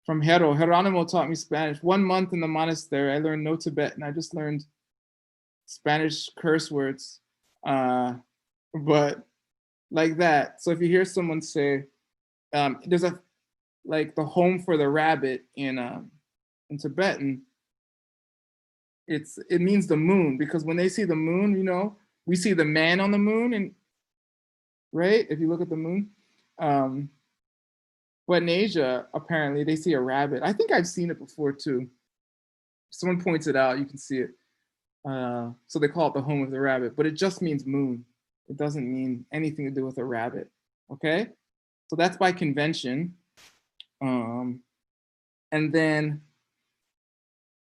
from Hero. Geronimo taught me Spanish. 1 month in the monastery, I learned no Tibetan. I just learned Spanish curse words, but like that. So if you hear someone say, there's a, like the home for the rabbit in Tibetan, it means the moon, because when they see the moon, you know, we see the man on the moon, and right, if you look at the moon, but in Asia, apparently they see a rabbit. I think I've seen it before too. Someone points it out, you can see it. So they call it the home of the rabbit, but it just means moon. It doesn't mean anything to do with a rabbit, okay? So that's by convention. And then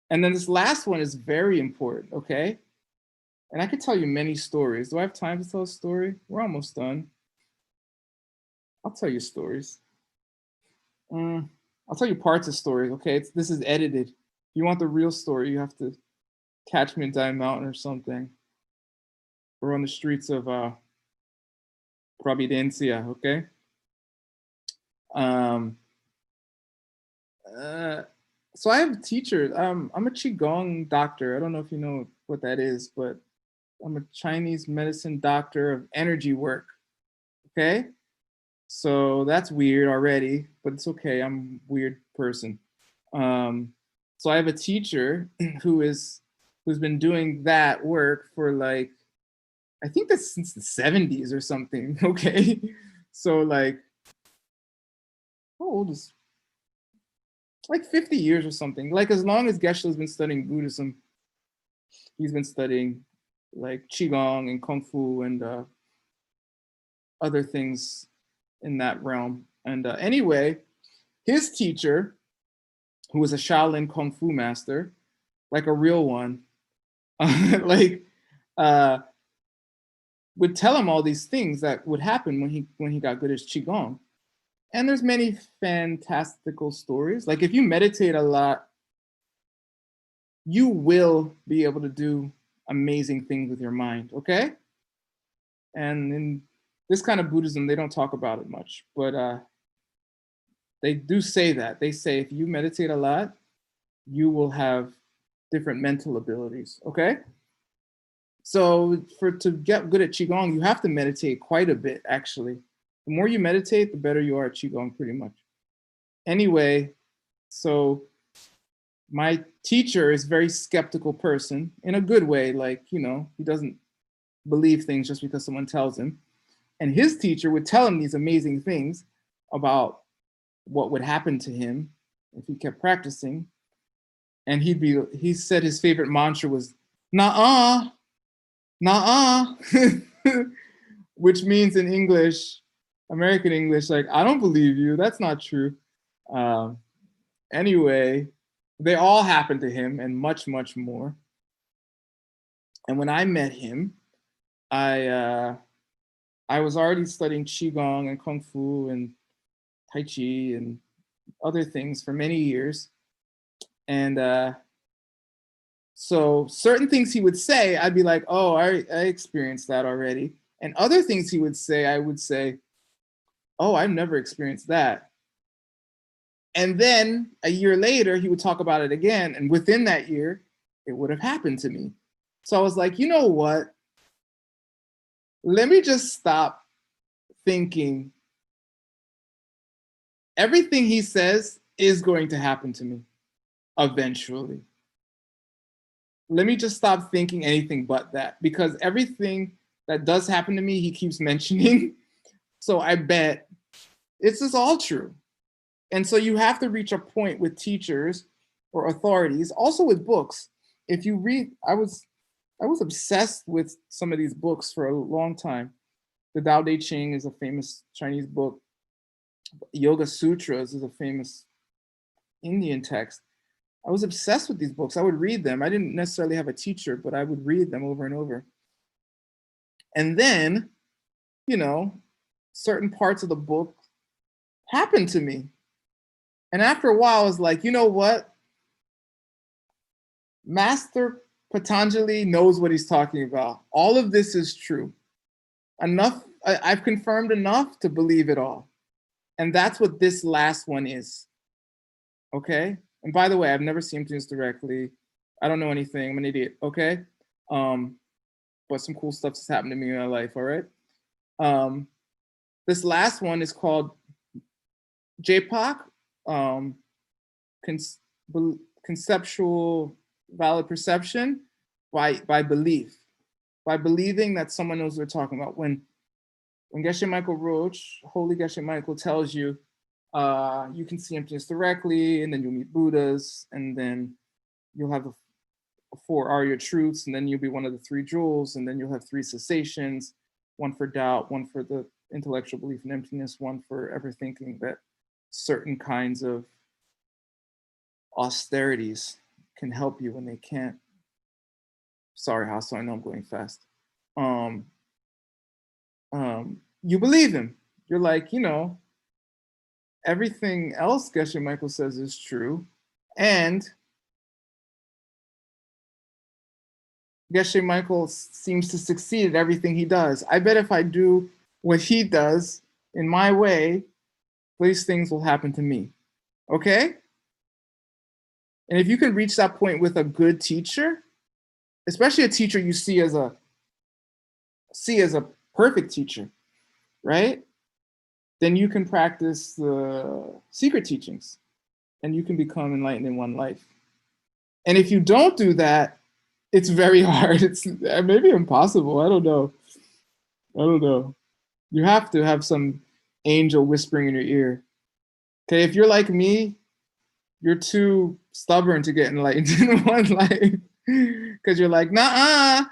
this last one is very important, okay? And I could tell you many stories. Do I have time to tell a story? We're almost done. I'll tell you stories. I'll tell you parts of stories, okay? This is edited. If you want the real story, you have to catch me in Diamond Mountain or something. Or on the streets of Providencia, okay? So I have a teacher. I'm a Qigong doctor. I don't know if you know what that is, but I'm a Chinese medicine doctor of energy work, okay? So that's weird already, but it's okay. I'm a weird person. So I have a teacher who's been doing that work for like, I think that's since the 70s or something, okay? So like, how old is, like 50 years or something. Like as long as Geshe-la's been studying Buddhism, he's been studying like Qigong and Kung Fu and other things in that realm. And anyway, his teacher, who was a Shaolin Kung Fu master, like a real one, like would tell him all these things that would happen when he got good at Qigong. And there's many fantastical stories. Like if you meditate a lot, you will be able to do amazing things with your mind, okay? And in this kind of Buddhism, they don't talk about it much, but they do say that. They say if you meditate a lot, you will have different mental abilities, okay? So to get good at Qigong, you have to meditate quite a bit, actually. The more you meditate, the better you are at Qigong, pretty much. Anyway, so my teacher is a very skeptical person in a good way. Like, you know, he doesn't believe things just because someone tells him. And his teacher would tell him these amazing things about what would happen to him if he kept practicing. And he said his favorite mantra was, nah-uh, nah-uh, which means in English, American English, like, I don't believe you, that's not true. Anyway, they all happened to him and much, much more. And when I met him, I was already studying Qigong and Kung Fu and Tai Chi and other things for many years. And so certain things he would say, I'd be like, oh, I experienced that already. And other things he would say, I would say, oh, I've never experienced that. And then a year later, he would talk about it again. And within that year, it would have happened to me. So I was like, you know what? Let me just stop thinking everything he says is going to happen to me eventually. Let me just stop thinking anything but that, because everything that does happen to me, he keeps mentioning. So I bet it's just all true. And so you have to reach a point with teachers or authorities, also with books. If you read, I was obsessed with some of these books for a long time. The Tao Te Ching is a famous Chinese book. Yoga Sutras is a famous Indian text. I was obsessed with these books. I would read them. I didn't necessarily have a teacher, but I would read them over and over. And then, you know, certain parts of the book happened to me. And after a while, I was like, you know what? Master Patanjali knows what he's talking about. All of this is true. Enough, I've confirmed enough to believe it all. And that's what this last one is. Okay? And by the way, I've never seen things directly. I don't know anything. I'm an idiot. Okay? But some cool stuff has happened to me in my life. All right? This last one is called JPOC, conceptual valid perception by belief. By believing that someone knows what they're talking about. When Geshe Michael Roach, Holy Geshe Michael tells you, you can see emptiness directly, and then you'll meet Buddhas, and then you'll have the 4 Arya truths, and then you'll be one of the 3 jewels, and then you'll have 3 cessations, one for doubt, one for the intellectual belief in emptiness, one for ever thinking that certain kinds of austerities can help you when they can't. Sorry, Hasso, I know I'm going fast. You believe him. You're like, you know, everything else Geshe Michael says is true. And Geshe Michael seems to succeed at everything he does. I bet if I do what he does in my way, these things will happen to me. Okay? And if you can reach that point with a good teacher, especially a teacher you see as a perfect teacher, right? Then you can practice the secret teachings and you can become enlightened in one life. And if you don't do that, it's very hard. It's maybe impossible. I don't know. You have to have some angel whispering in your ear. Okay, if you're like me, you're too stubborn to get enlightened in one life. Because you're like, nah.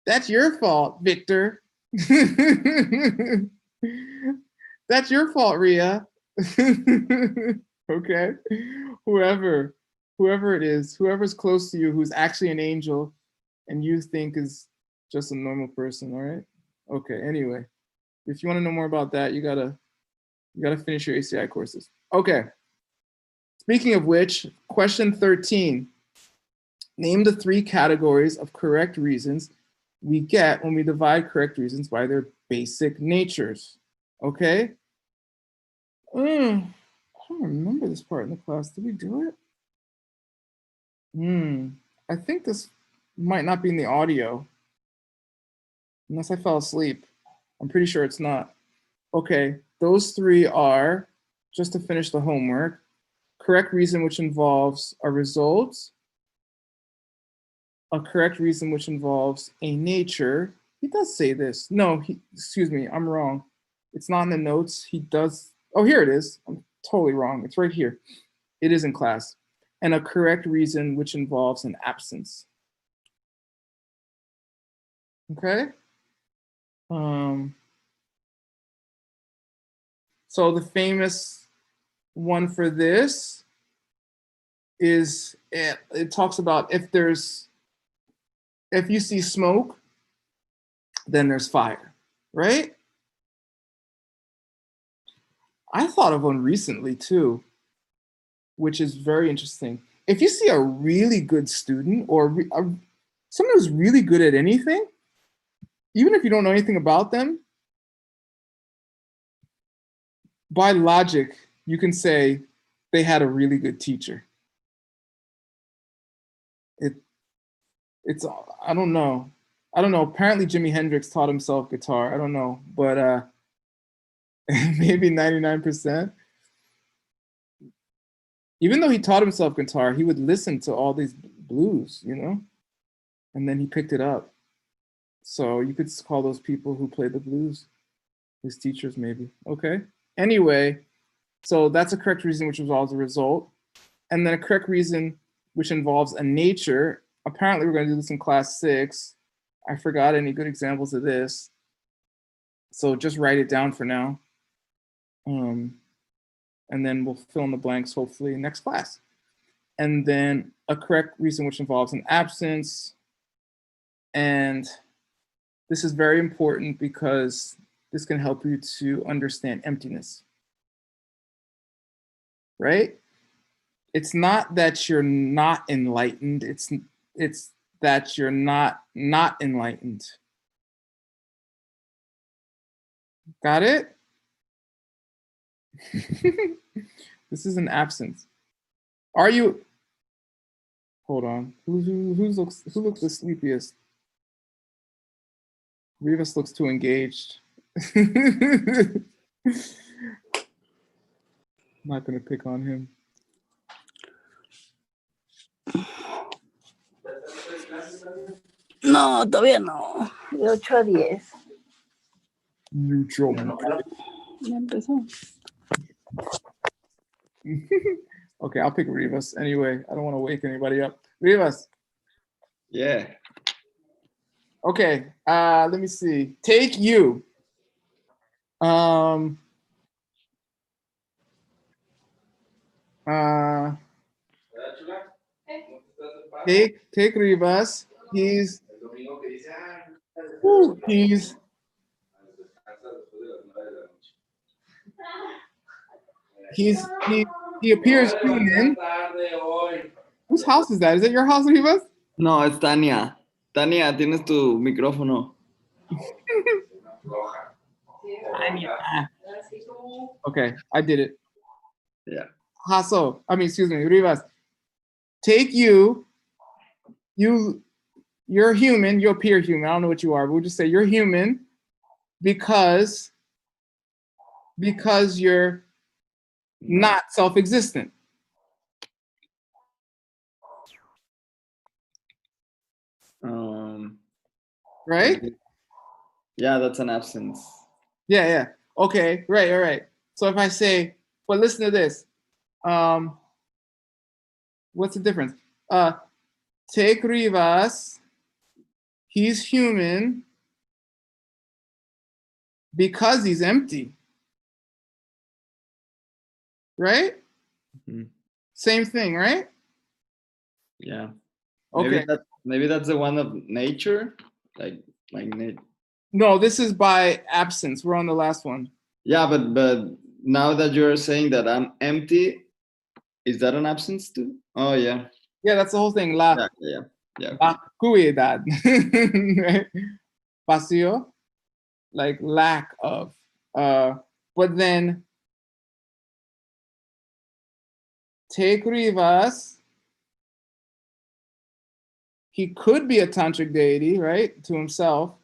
That's your fault, Victor. That's your fault, Ria. Okay? Whoever it is, whoever's close to you who's actually an angel and you think is just a normal person, all right? Okay, anyway. If you want to know more about that, you gotta finish your ACI courses. Okay. Speaking of which, question 13. Name the 3 categories of correct reasons we get when we divide correct reasons by their basic natures. Okay? I don't remember this part in the class. Did we do it? I think this might not be in the audio. Unless I fell asleep. I'm pretty sure it's not. Okay, those 3 are, just to finish the homework, correct reason which involves a result, a correct reason which involves a nature. He does say this. No, excuse me, I'm wrong. It's not in the notes. He does, oh, here it is. I'm totally wrong. It's right here. It is in class. And a correct reason which involves an absence. Okay? So the famous one for this is, it talks about if you see smoke, then there's fire, right? I thought of one recently too, which is very interesting. If you see a really good student or someone who's really good at anything, even if you don't know anything about them, by logic, you can say they had a really good teacher. It's I don't know. Apparently Jimi Hendrix taught himself guitar. I don't know, but maybe 99%. Even though he taught himself guitar, he would listen to all these blues, you know, and then he picked it up. So you could call those people who play the blues his teachers, maybe. Okay. Anyway, so that's a correct reason which involves a result. And then a correct reason which involves a nature. Apparently we're going to do this in class 6. I forgot any good examples of this. So just write it down for now. And then we'll fill in the blanks hopefully next class. And then a correct reason which involves an absence. And this is very important because this can help you to understand emptiness. Right? It's not that you're not enlightened, it's that you're not enlightened. Got it? This is an absence. Are you? Hold on. Who looks the sleepiest? Rivas looks too engaged. I'm not gonna pick on him. No, todavía no. De 8 a 10. Neutral. Ya empezó. Okay, I'll pick Rivas anyway. I don't want to wake anybody up. Rivas. Yeah. Okay, let me see. Take you. Take Rivas. He's he appears human. Whose house is that? Is it your house, Rivas? No, it's Tania. Tania, tienes tu micrófono. Okay, I did it. Yeah. Hasso, excuse me, Rivas. Take you. You're human. You appear human. I don't know what you are, but we'll just say you're human because you're not self-existent. Right? Yeah, that's an absence. Yeah. Okay, right, all right. So if I say, but listen to this. What's the difference? Take Rivas, he's human because he's empty. Right? Mm-hmm. Same thing, right? Yeah. Okay. Maybe that's the one of nature, like No, this is by absence. We're on the last one. Yeah, but now that you're saying that I'm empty, is that an absence too? Oh yeah. Yeah, that's the whole thing. La vacuidad. Right? Vacío, like lack of. But then take Rivas. He could be a tantric deity, right, to himself.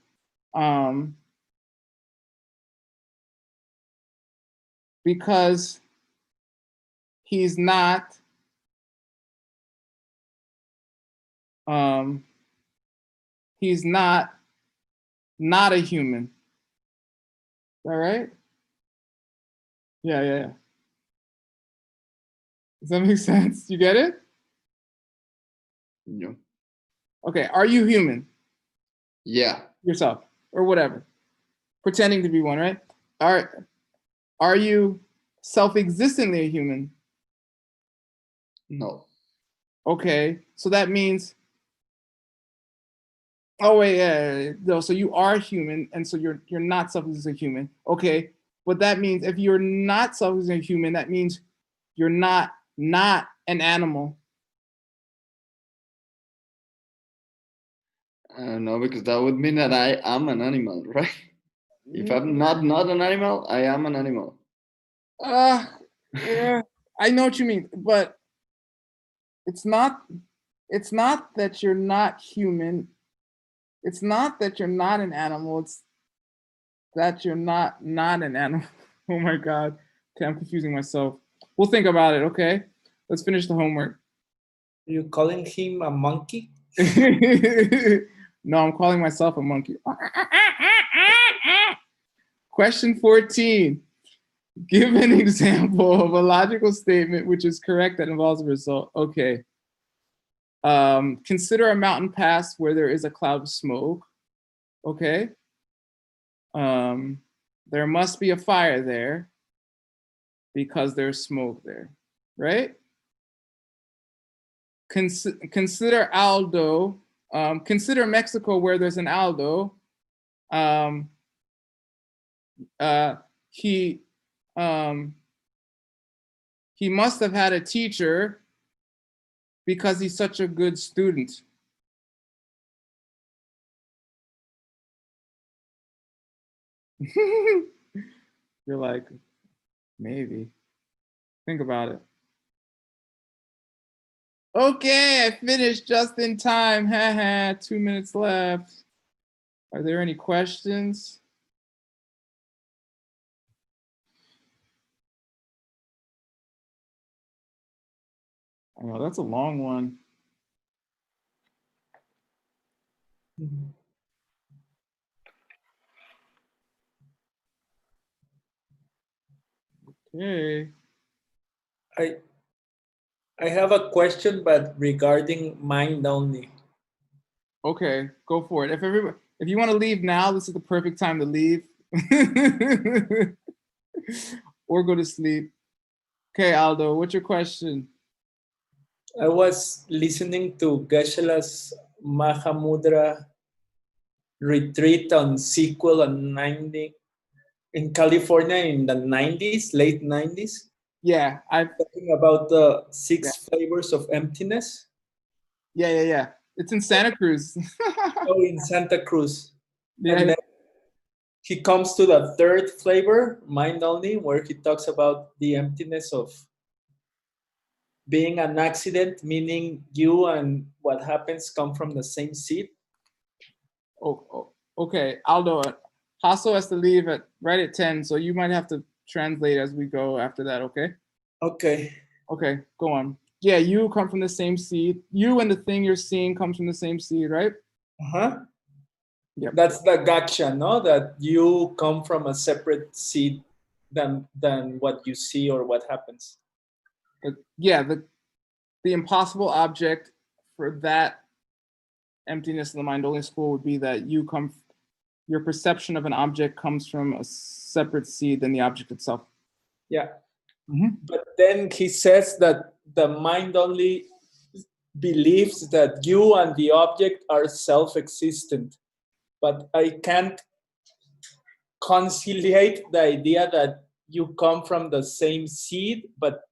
Because he's not a human. All right? Yeah. Does that make sense? You get it? Yeah. Okay, are you human? Yeah. Yourself, or whatever. Pretending to be one, right? Are you self-existently a human? No. Okay, so that means, oh wait, yeah. No, so you are human, and so you're not self-existent human. Okay, but that means if you're not self-existent human, that means you're not an animal. No, because that would mean that I am an animal, right? If I'm not an animal, I am an animal. Yeah, I know what you mean, but it's not that you're not human. It's not that you're not an animal. It's that you're not an animal. Oh my God. Okay, I'm confusing myself. We'll think about it, okay? Let's finish the homework. You calling him a monkey? No, I'm calling myself a monkey. Question 14. Give an example of a logical statement which is correct that involves a result. Okay. Consider a mountain pass where there is a cloud of smoke. Okay. There must be a fire there because there's smoke there, right? Consider Aldo. Consider Mexico where there's an Aldo. He must have had a teacher because he's such a good student. You're like, maybe. Think about it. Okay, I finished just in time. 2 minutes left. Are there any questions? Oh, that's a long one. Okay. I have a question, but regarding mind only. Okay, go for it. If you want to leave now, this is the perfect time to leave. Or go to sleep. Okay, Aldo, what's your question? I was listening to Geshe-la's Mahamudra retreat on sequel on 90 in California in the 90s, late 90s. Yeah, talking about the 6 flavors of emptiness. Yeah. It's in Santa Cruz. Oh, in Santa Cruz. Yeah. And then he comes to the 3rd flavor, mind only, where he talks about the emptiness of being an accident, meaning you and what happens come from the same seed. Oh, okay, Aldo, Hasso has to leave right at 10, so you might have to translate as we go after that, okay? Okay. Okay, go on. Yeah, you come from the same seed. You and the thing you're seeing comes from the same seed, right? Uh-huh. Yep. That's the gotcha, no? That you come from a separate seed than what you see or what happens. Yeah, the impossible object for that emptiness in the mind only school would be that your perception of an object comes from a separate seed than the object itself. Yeah. But then he says that the mind only believes that you and the object are self-existent. But I can't conciliate the idea that you come from the same seed, but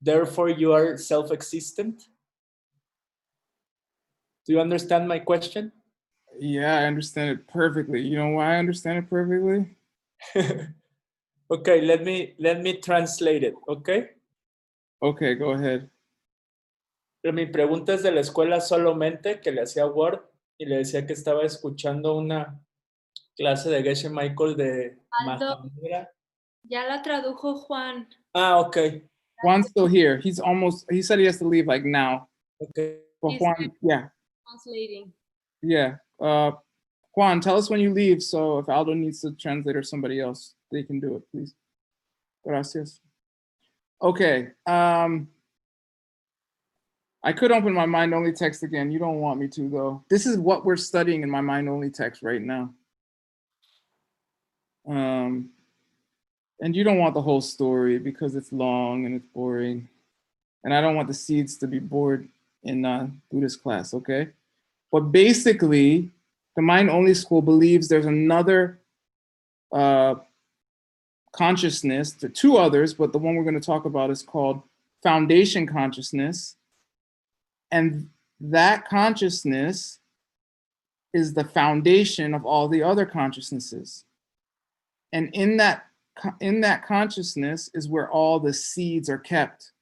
therefore you are self-existent. Do you understand my question? Yeah, I understand it perfectly. You know why I understand it perfectly? Okay, let me translate it, okay? Okay, go ahead. Pero mi pregunta es de la escuela solamente, que le hacía Word y le decía que estaba escuchando una clase de Geshe Michael de Mahamudra. Ya la tradujo Juan. Ah, okay. Juan's still here. He said he has to leave like now. Okay. But Juan, yeah. Translating. Yeah. Juan, tell us when you leave, so if Aldo needs to translate or somebody else, they can do it, please. Gracias. Okay. I could open my mind-only text again. You don't want me to, though. This is what we're studying in my mind-only text right now. And you don't want the whole story because it's long and it's boring. And I don't want the seeds to be bored in Buddhist class, okay? But basically, the mind-only school believes there's another consciousness, there are 2 others, but the one we're going to talk about is called foundation consciousness. And that consciousness is the foundation of all the other consciousnesses. And in that in that consciousness is where all the seeds are kept.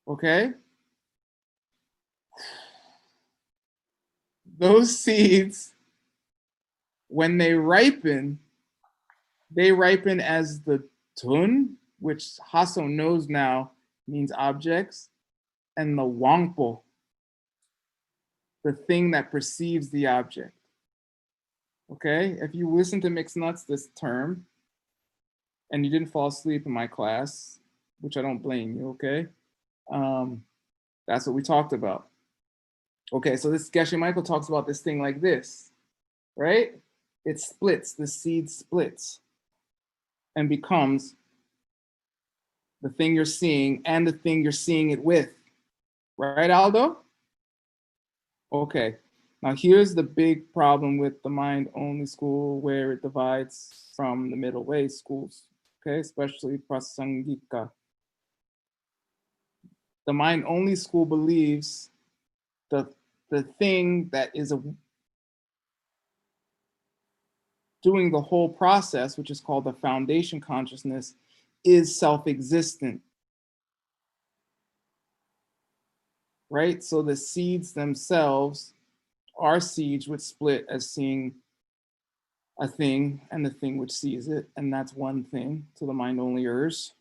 Okay? Those seeds, when they ripen as the tun, which Hasso knows now means objects, and the wangpo, the thing that perceives the object. Okay? If you listen to Mixed Nuts this term, and you didn't fall asleep in my class, which I don't blame you, okay? That's what we talked about. Okay, so this Geshe Michael talks about this thing like this, right? It splits, the seed splits and becomes the thing you're seeing and the thing you're seeing it with. Right, Aldo? Okay, now here's the big problem with the mind-only school where it divides from the middle way schools, okay, especially Prasangika. The mind-only school believes the thing that is doing the whole process, which is called the foundation consciousness, is self-existent. Right? So the seeds themselves are seeds which split as seeing a thing and the thing which sees it, and that's one thing to the mind-onlyers.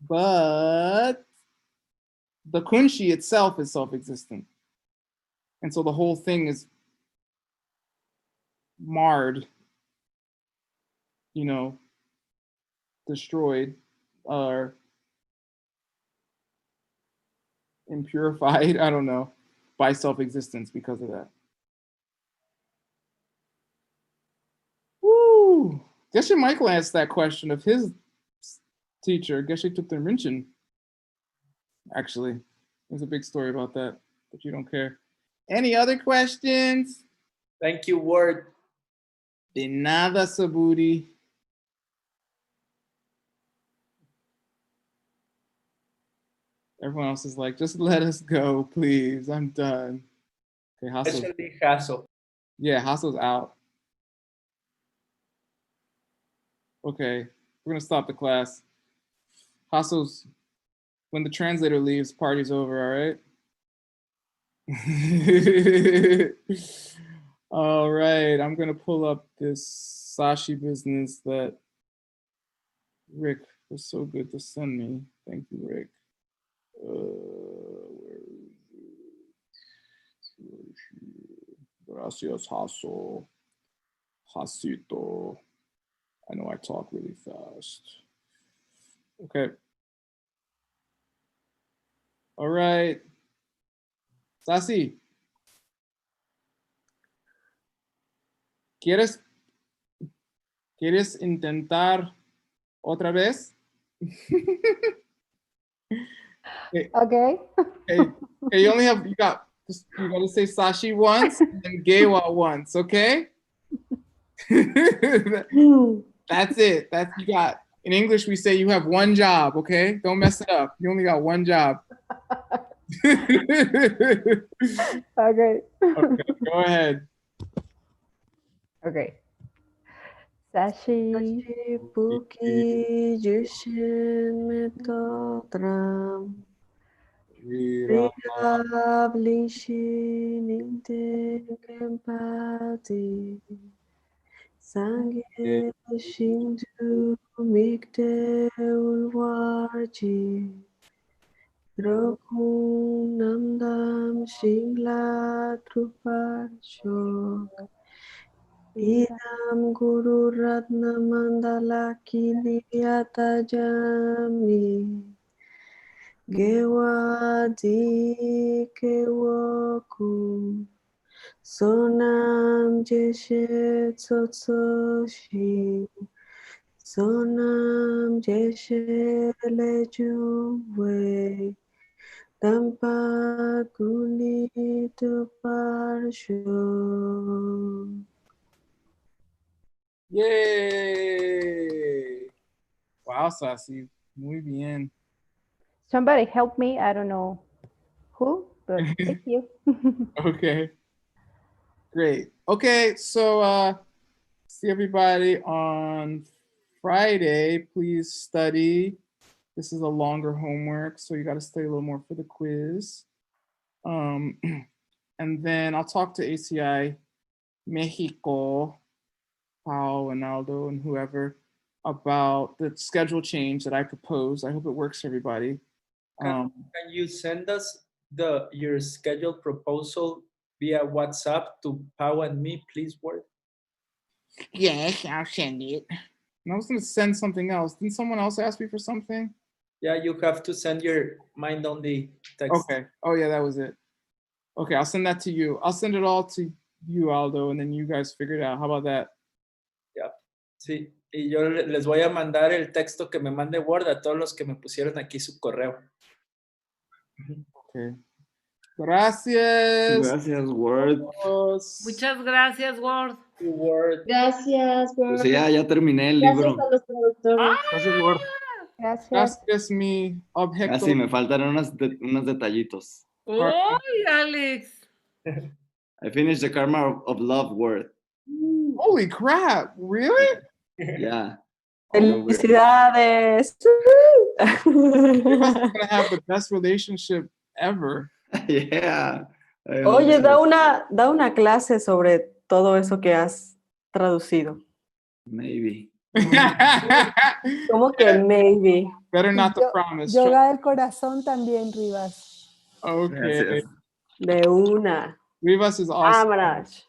But the kunshi itself is self-existent. And so the whole thing is marred, destroyed, or impurified, I don't know, by self-existence because of that. Woo! Geshe Michael asked that question of his teacher, Geshe Tupten Rinchen. Actually, there's a big story about that, but you don't care. Any other questions? Thank you, Word. De nada, Sabudi. Everyone else is like, just let us go, please. I'm done. Okay, Hasso. Especially Hasso. Yeah, Hasso's out. Okay, we're gonna stop the class. Hasso's, when the translator leaves, party's over, all right? All right, I'm gonna pull up this Sashi business that Rick was so good to send me. Thank you, Rick. Where is it? Gracias, Hasso. Hasito. I know I talk really fast. Okay. All right. Sasi. ¿Quieres intentar otra vez? Okay. Hey, you got to say Sashi once and Gewa once, okay? That's it. You got, in English, we say you have one job, okay? Don't mess it up. You only got one job. Okay. Okay, go ahead. Okay. Sashi. Puki Jushin Metotram Rihab Ninte Kempati Sange Shindu Mikte Ulwarji Drokun Namdam Shingla Trupar Shok Idam Guru Ratna Mandala Kiniyata Jami Gewadi Kewokum Sonam Jeshe Tsotsoshi Sonam Jeshe Lejuwe Tampa Guni Tuparsho. Yay! Wow, Sassy. Muy bien. Somebody help me. I don't know who, but thank you. Okay. Great. Okay, so see everybody on Friday. Please study. This is a longer homework, so you got to study a little more for the quiz. And then I'll talk to ACI Mexico, Pao and Aldo and whoever about the schedule change that I proposed. I hope it works for everybody. Can you send us your schedule proposal via WhatsApp to Pau and me, please, Word? Yes, I'll send it. And I was going to send something else. Didn't someone else ask me for something? Yeah, you have to send your mind-only text. Okay. Oh, yeah, that was it. Okay, I'll send that to you. I'll send it all to you, Aldo, and then you guys figure it out. How about that? Yeah. Sí, y yo les voy a mandar el texto que me mande Word a todos los que me pusieron aquí su correo. Okay. Gracias. Gracias, Word. Muchas gracias, Word. Word. Gracias, Pues ya terminé el Gracias libro. a los traductores. Gracias, Word. Gracias. Gracias, mi objeto. Casi me faltan unos detallitos. ¡Uy, Alex! I finished the Karma of Love Word. Holy crap, really? Yeah. Felicidades. You must gonna have the best relationship ever. Yeah. I hope Oye, so. da una clase sobre todo eso que has traducido. Maybe. ¿Cómo que maybe? Better not to promise. Yoga del corazón también, Rivas. Okay. Gracias. De una. Rivas is awesome. Vámonos.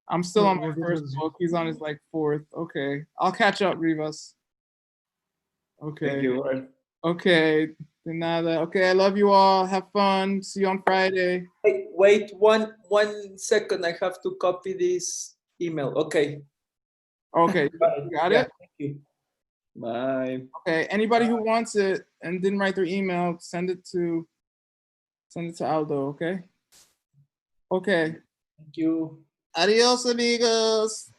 I'm still on my first book. He's on his like fourth. Okay. I'll catch up, Rivas. Okay. Thank you, Word. Okay. De nada. Okay, I love you all. Have fun. See you on Friday. Wait 1 second. I have to copy this email. Okay. Okay. You got it? Thank you. Bye. Okay. Anybody who wants it and didn't write their email, send it to Aldo, okay? Okay. Thank you. Adios, amigos.